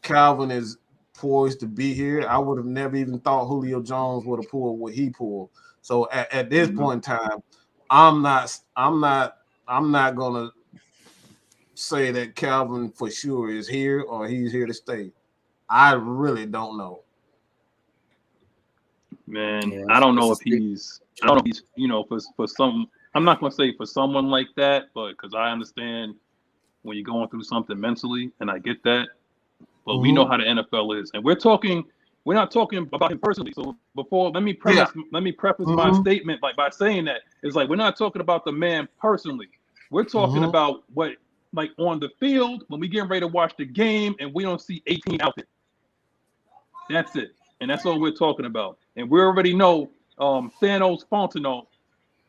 Calvin is poised to be here. I would have never even thought Julio Jones would have pulled what he pulled. So at this point in time, I'm not going to say that Calvin for sure is here or he's here to stay. I really don't know. Man, I don't know if he's for some, I'm not going to say for someone like that, but because I understand when you're going through something mentally, and I get that, but we know how the NFL is, and we're not talking about him personally. So before, let me preface my statement by saying that it's like we're not talking about the man personally. We're talking about what, like on the field, when we getting ready to watch the game and we don't see 18 out there. That's it. And that's all we're talking about. And we already know Thanos Fontenot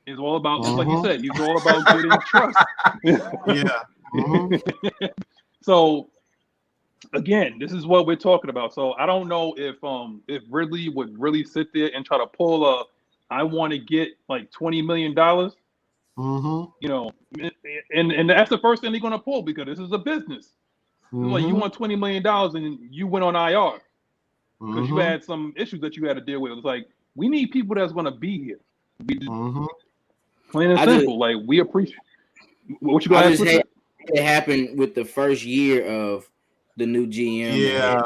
is all about, just like you said, he's all about getting trust. So again, this is what we're talking about. So I don't know if Ridley would really sit there and try to pull I want to get like $20 million. You know, and that's the first thing they're gonna pull because this is a business. Like you want $20 million and you went on IR because you had some issues that you had to deal with. It's like we need people that's gonna be here. Plain and simple. Like we appreciate what you guys. It happened with the first year of the new GM.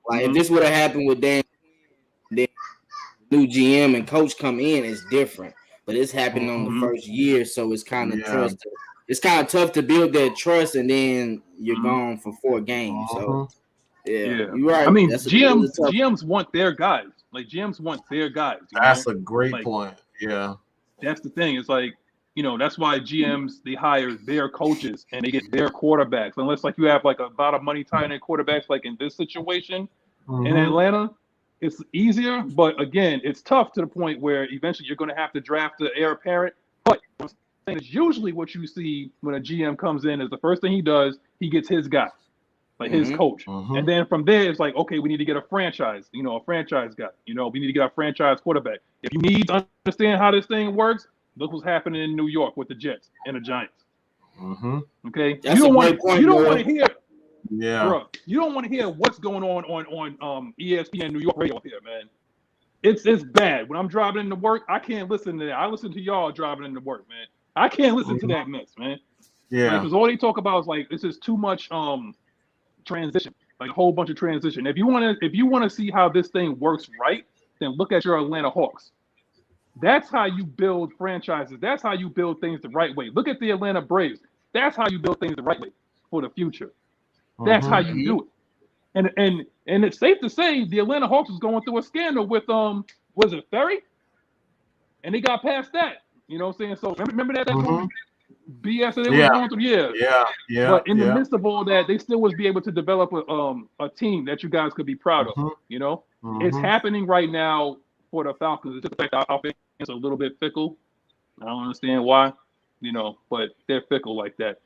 Like if this would have happened with Dan, then new GM and coach come in, it's different. But it's happening on the first year, so it's kind of trust. It's kind of tough to build that trust, and then you're gone for 4 games. So you're right. I mean, GMs want their guys. Like GMs want their guys. That's a great point. Yeah, that's the thing. It's like, you know, that's why GMs, they hire their coaches and they get their quarterbacks. Unless like you have like a lot of money tied in quarterbacks, like in this situation in Atlanta, it's easier. But again, it's tough to the point where eventually you're going to have to draft the heir apparent. But it's usually what you see when a GM comes in is the first thing he does, he gets his guy, like his coach. And then from there, it's like, okay, we need to get a franchise guy. You know, we need to get a franchise quarterback. If you need to understand how this thing works, look what's happening in New York with the Jets and the Giants. Okay, you don't want to hear. Bro, you don't want to hear what's going on ESPN New York radio here, man. It's bad. When I'm driving into work, I can't listen to that. I listen to y'all driving into work, man. I can't listen to that mess, man. Because all they talk about is like this is too much transition, like a whole bunch of transition. If you want to see how this thing works right, then look at your Atlanta Hawks. That's how you build franchises. That's how you build things the right way. Look at the Atlanta Braves. That's how you build things the right way for the future. That's how you do it. And it's safe to say the Atlanta Hawks was going through a scandal with was it Ferry? And they got past that. You know what I'm saying? So remember that BS that they were going through? Yeah. But in the midst of all that, they still was be able to develop a team that you guys could be proud of. You know? It's happening right now for the Falcons. It's just the fact that our fans are a little bit fickle. I don't understand why, you know, but they're fickle like that.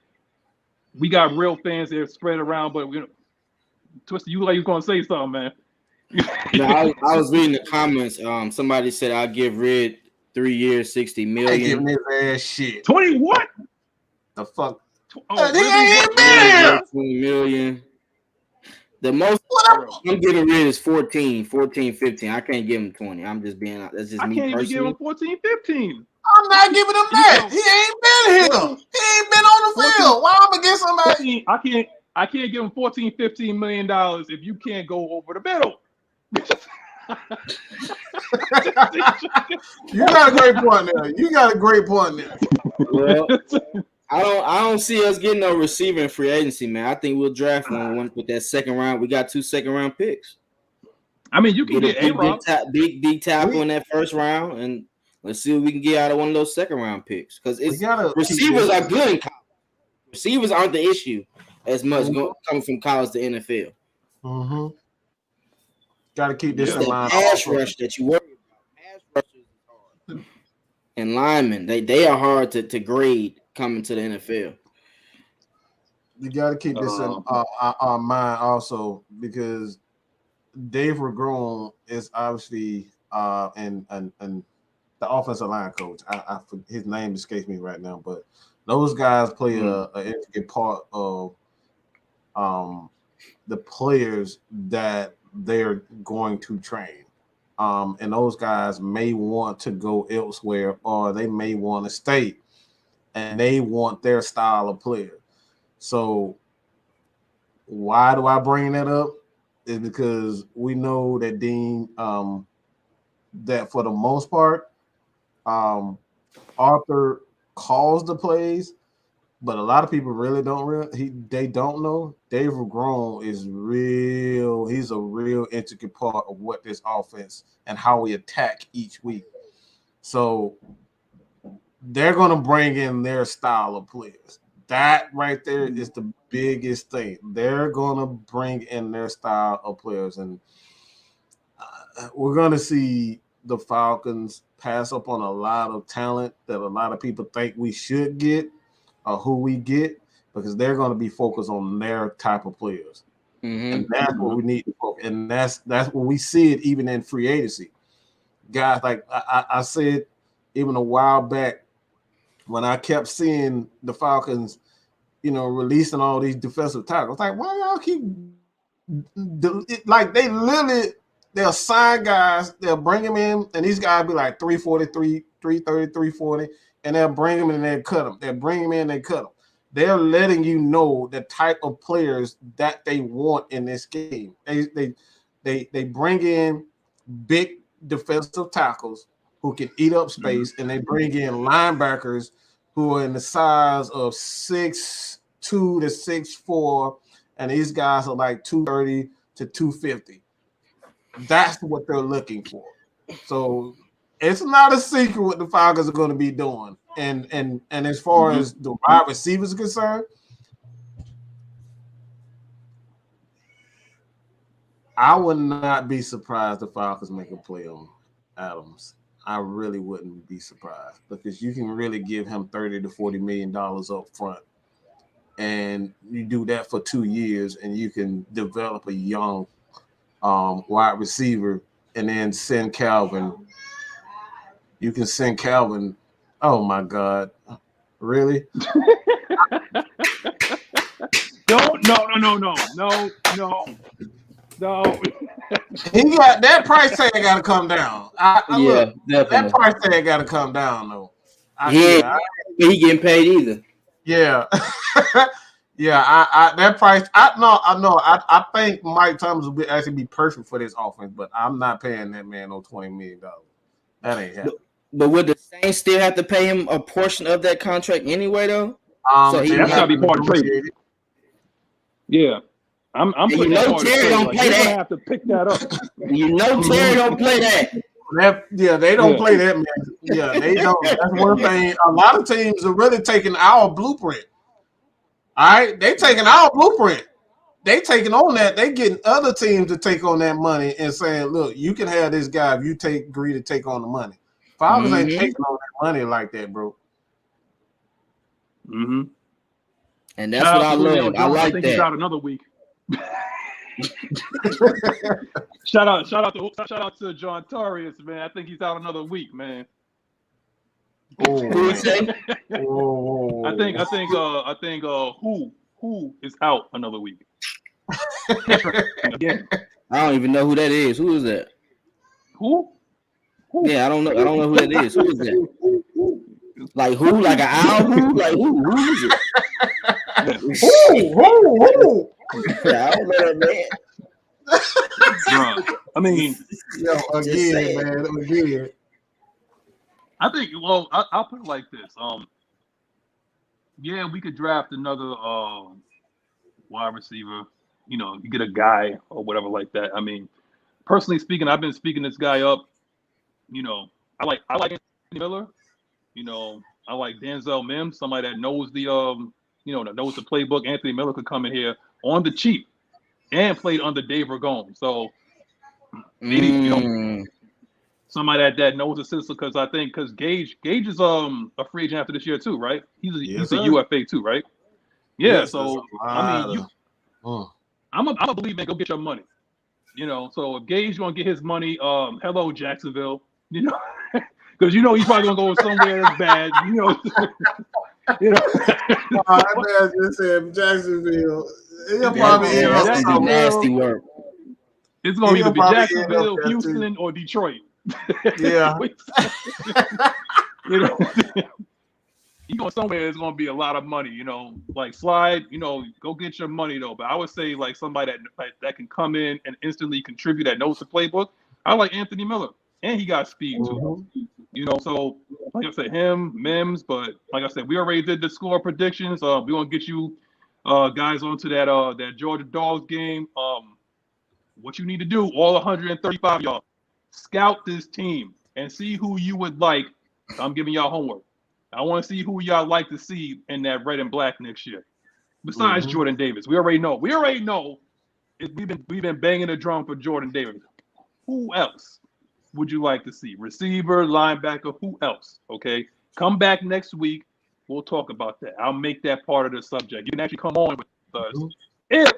We got real fans there spread around, but Twister, you like you're gonna say something, man. No, I was reading the comments. Somebody said I'll give Red 3 years, $60 million. I giving his ass shit. 20 what? The fuck? $20 million. The most I'm giving Red is 14, 15. I can't give him 20. I'm just being that's just me personally. I can't even give him 14, 15. I'm not giving him that. He ain't been here. He ain't been on the field. Why I'm against somebody? I can't give him $14, $15 million if you can't go over the middle. You got a great point there. You got a great point there. Well, I don't see us getting no receiver in free agency, man. I think we'll draft one with that second round. We got 2 second-round picks. I mean, you can get A-Rob. Big tackle in that first round, and let's see what we can get out of one of those second-round picks. Because receivers are good in college. Receivers aren't the issue as much coming from college to NFL. Mm-hmm. Got to keep this in mind. Pass rush that you worry about. Pass rushers is hard. And linemen, they are hard to grade coming to the NFL. You got to keep this in our mind also, because Dave Regrone is obviously and the offensive line coach. His name escapes me right now, but those guys play an intricate part of the players that they're going to train. And those guys may want to go elsewhere, or they may want to stay, and they want their style of player. So why do I bring that up? Is because we know that Dean, that for the most part, Arthur calls the plays, but a lot of people really don't they don't know. Dave Regrone is real. He's a real intricate part of what this offense and how we attack each week. So they're going to bring in their style of players. That right there is the biggest thing. They're going to bring in their style of players, and we're going to see the Falcons pass up on a lot of talent that a lot of people think we should get, or who we get, because they're going to be focused on their type of players. Mm-hmm. And that's what we need to focus. And that's when we see it even in free agency. Guys, like I said even a while back, when I kept seeing the Falcons, releasing all these defensive tackles, like, why y'all keep like they'll sign guys, they'll bring them in, and these guys be like 343, 330, 340, and they'll bring them in and they'll cut them. They'll bring them in and they cut them. They're letting you know the type of players that they want in this game. They bring in big defensive tackles who can eat up space, and they bring in linebackers who are in the size of 6'2" to 6'4", and these guys are like 230 to 250. That's what they're looking for. So it's not a secret what the Falcons are going to be doing. And as far as the wide receivers are concerned, I would not be surprised if Falcons make a play on Adams. I really wouldn't be surprised, because you can really give him $30 to $40 million up front, and you do that for 2 years, and you can develop a young wide receiver, and then send Calvin. You can send Calvin. Oh my God, really? No. He got that price tag got to come down. Look, that price tag got to come down though. He getting paid either. Yeah, yeah. That price. I think Mike Thomas would actually be perfect for this offense, but I'm not paying that man no $20 million. That ain't happening. But would the Saints still have to pay him a portion of that contract anyway, though? So that's got to be part of trade. Yeah. I'm putting Terry don't play that. You're gonna have to pick that up. Terry don't play that. They don't play that, man. Yeah, they don't. That's one thing. A lot of teams are really taking our blueprint. All right, they taking our blueprint. They taking on that. They getting other teams to take on that money and saying, "Look, you can have this guy if you agree to take on the money." Falcons ain't taking on that money like that, bro. Mm-hmm. And that's what I love. I like think that. He's out another week. Shout out to John Torres, man. I think he's out another week, man. Oh, I think who is out another week. Again. I don't even know who that is. Who is that? Who? Yeah, I don't know who that is. Who is that? Like who? Like an owl? Who? Like who? Who is it? Who? I don't know that man. Bro, I mean, Yo, again, man, again. I think. Well, I'll put it like this. Yeah, we could draft another wide receiver. You know, you get a guy or whatever like that. I mean, personally speaking, I've been speaking this guy up. You know, I like Anthony Miller. You know, I like Denzel Mims, somebody that knows the that knows the playbook. Anthony Miller could come in here on the cheap and played under Dave Ragone. So maybe somebody that knows the system, because Gage is a free agent after this year too, right? He's a UFA too, right? Yeah. Yes, so I mean, I'm a believer, go get your money. You know, so if Gage gonna get his money, hello Jacksonville, you know, because you know he's probably gonna go somewhere that's bad, you know. I just said Jacksonville. He'll probably that's nasty work. It's gonna either be Jacksonville, Houston, or Detroit. Yeah. You know, you go somewhere, it's gonna be a lot of money. You know, like slide. You know, go get your money though. But I would say like somebody that can come in and instantly contribute, that knows the playbook. I like Anthony Miller, and he got speed too. You know, so like I said, him, Mims. But like I said, we already did the score predictions. We're gonna get you guys onto that Georgia Dogs game. What you need to do, all 135 y'all, scout this team and see who you would like. I'm giving y'all homework. I want to see who y'all like to see in that red and black next year. Besides Jordan Davis, we already know. We've been banging the drum for Jordan Davis. Who else would you like to see? Receiver, linebacker, who else? Okay, come back next week. We'll talk about that. I'll make that part of the subject. You can actually come on with us if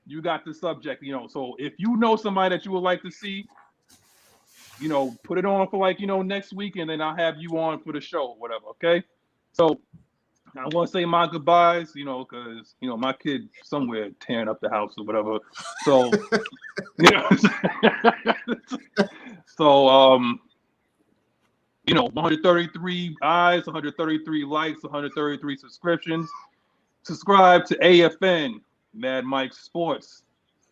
you got the subject. You know, so if you know somebody that you would like to see, you know, put it on for like, you know, next week, and then I'll have you on for the show or whatever, okay? So I want to say my goodbyes, you know, because, you know, my kid somewhere tearing up the house or whatever. So, you know, you know, 133 eyes, 133 likes, 133 subscriptions. Subscribe to AFN, Mad Mike Sports.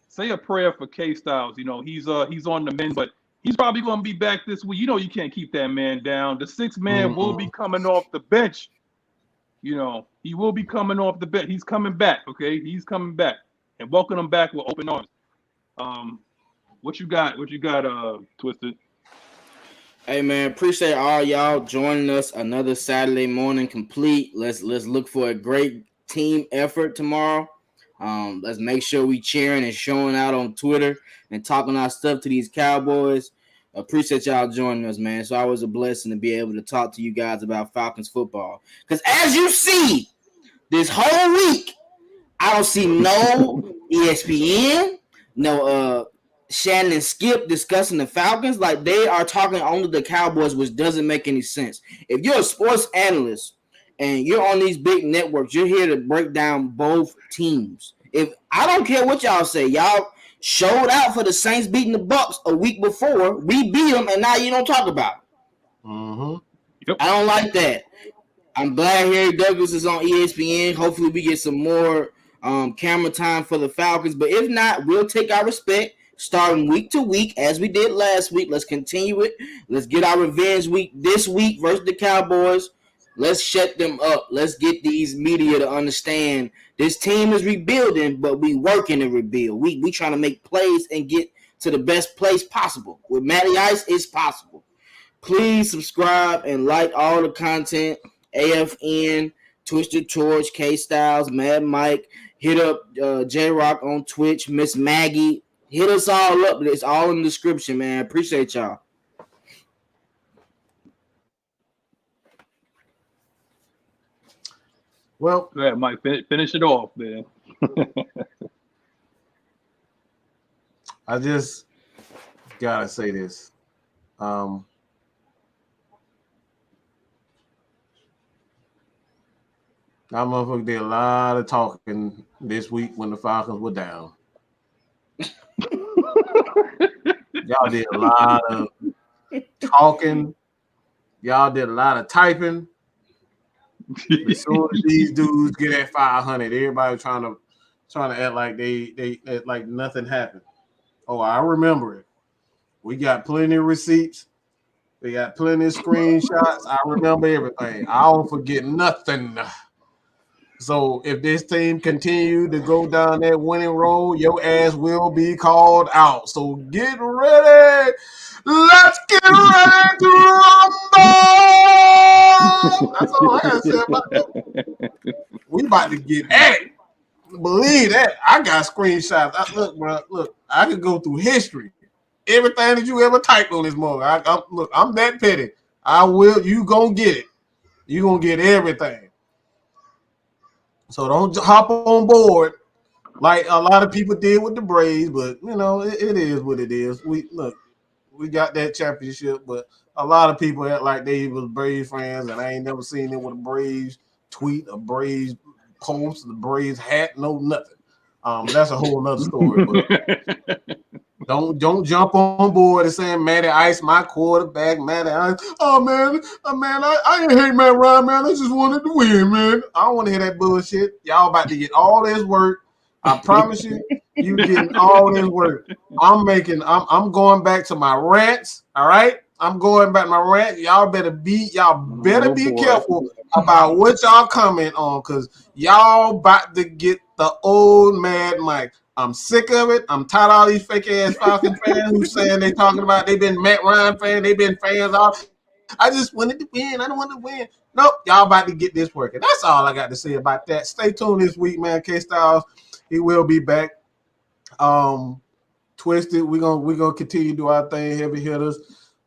Say a prayer for K-Styles. You know, he's on the mend, but he's probably going to be back this week. You know, you can't keep that man down. The sixth man will be coming off the bench. You know, he will be coming off the bench. He's coming back, okay? He's coming back. And welcome him back with open arms. What you got, Twisted? Hey, man, appreciate all y'all joining us. Another Saturday morning complete. Let's look for a great team effort tomorrow. Let's make sure we cheering and showing out on Twitter and talking our stuff to these Cowboys. Appreciate y'all joining us, man. It's always a blessing to be able to talk to you guys about Falcons football. Because as you see, this whole week, I don't see no ESPN, no Shannon and Skip discussing the Falcons. Like, they are talking only the Cowboys, which doesn't make any sense. If you're a sports analyst and you're on these big networks, you're here to break down both teams. If I don't care what y'all say, y'all showed out for the Saints beating the Bucs a week before. We beat them, and now you don't talk about it. Yep. I don't like that. I'm glad Harry Douglas is on ESPN. Hopefully we get some more camera time for the Falcons. But if not, we'll take our respect starting week to week as we did last week. Let's continue it. Let's get our revenge week this week versus the Cowboys. Let's shut them up. Let's get these media to understand this team is rebuilding, but we working to rebuild. We trying to make plays and get to the best place possible. With Matty Ice, it's possible. Please subscribe and like all the content. AFN, Twisted Torch, K-Styles, Mad Mike. Hit up J-Rock on Twitch, Miss Maggie. Hit us all up. It's all in the description, man. Appreciate y'all. Well, Go ahead, Mike. Finish it off, man. I just gotta say this. Y'all motherfuckers did a lot of talking this week when the Falcons were down. Y'all did a lot of talking. Y'all did a lot of typing. As soon as these dudes get at 500, everybody trying to act like they like nothing happened. Oh, I remember it. We got plenty of receipts. We got plenty of screenshots. I remember everything. I don't forget nothing. So if this team continue to go down that winning road, your ass will be called out. So get ready. Let's get ready to rumble. That's all I gotta say about that. We about to get at it. Believe that. I got screenshots. Look, I could go through history. Everything that you ever typed on this mug. I'm that petty. I will. You gonna get it. You gonna get everything. So don't hop on board like a lot of people did with the Braves. But it is what it is. We got that championship, but a lot of people act like they was Braves fans, and I ain't never seen it with a Braves tweet, a Braves post, the Braves hat, no nothing. That's a whole nother story. But don't jump on board and saying Matty Ice, my quarterback, Matty Ice. Oh man, I ain't hate Matt Ryan, man. I just wanted to win, man. I don't want to hear that bullshit. Y'all about to get all this work. I promise you, you getting all this work. I'm going back to my rants. All right. I'm going back to my rant. Y'all better be careful about what y'all comment on, because y'all about to get the old Mad Mike. I'm sick of it. I'm tired of all these fake ass Falcons fans who saying they talking about they been Matt Ryan fans, they been fans all. I just wanted to win. I don't want to win. Nope, y'all about to get this working. That's all I got to say about that. Stay tuned this week, man. K Styles, he will be back. Twisted, we're gonna continue to do our thing, heavy hitters.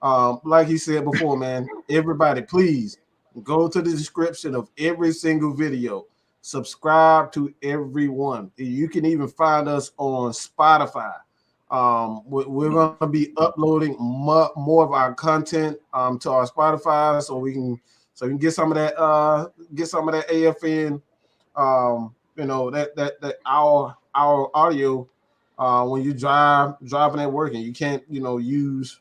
Like he said before, man, everybody, please go to the description of every single video. Subscribe to everyone. You can even find us on Spotify. We're going to be uploading more of our content to our Spotify, so we can get some of that AFN. That our audio when you driving at work, and you can't use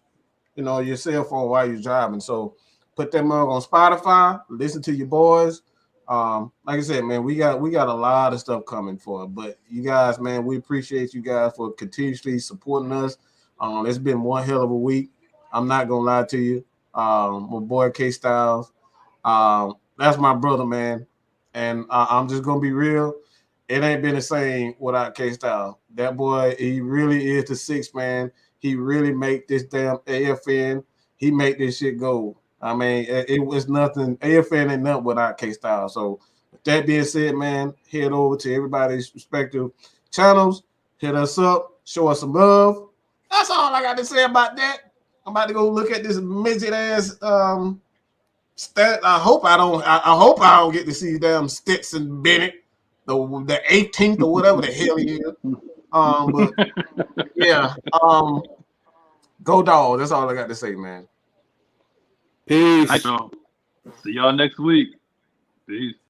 your cell phone while you're driving. So put that mug on Spotify. Listen to your boys. Like I said, man, we got a lot of stuff coming for it. But you guys, man, we appreciate you guys for continuously supporting us. It's been one hell of a week. I'm not gonna lie to you. My boy K Styles, that's my brother, man. And I'm just gonna be real. It ain't been the same without K Styles. That boy, he really is the sixth man. He really make this damn AFN. He make this shit go. I mean, it was nothing. AFN ain't nothing without K Styles. So with that being said, man, head over to everybody's respective channels. Hit us up. Show us some love. That's all I got to say about that. I'm about to go look at this midget ass stat. I hope I don't get to see damn Stetson Bennett, the 18th or whatever the hell he is. But yeah, go dog. That's all I got to say, man. Peace. See y'all next week. Peace.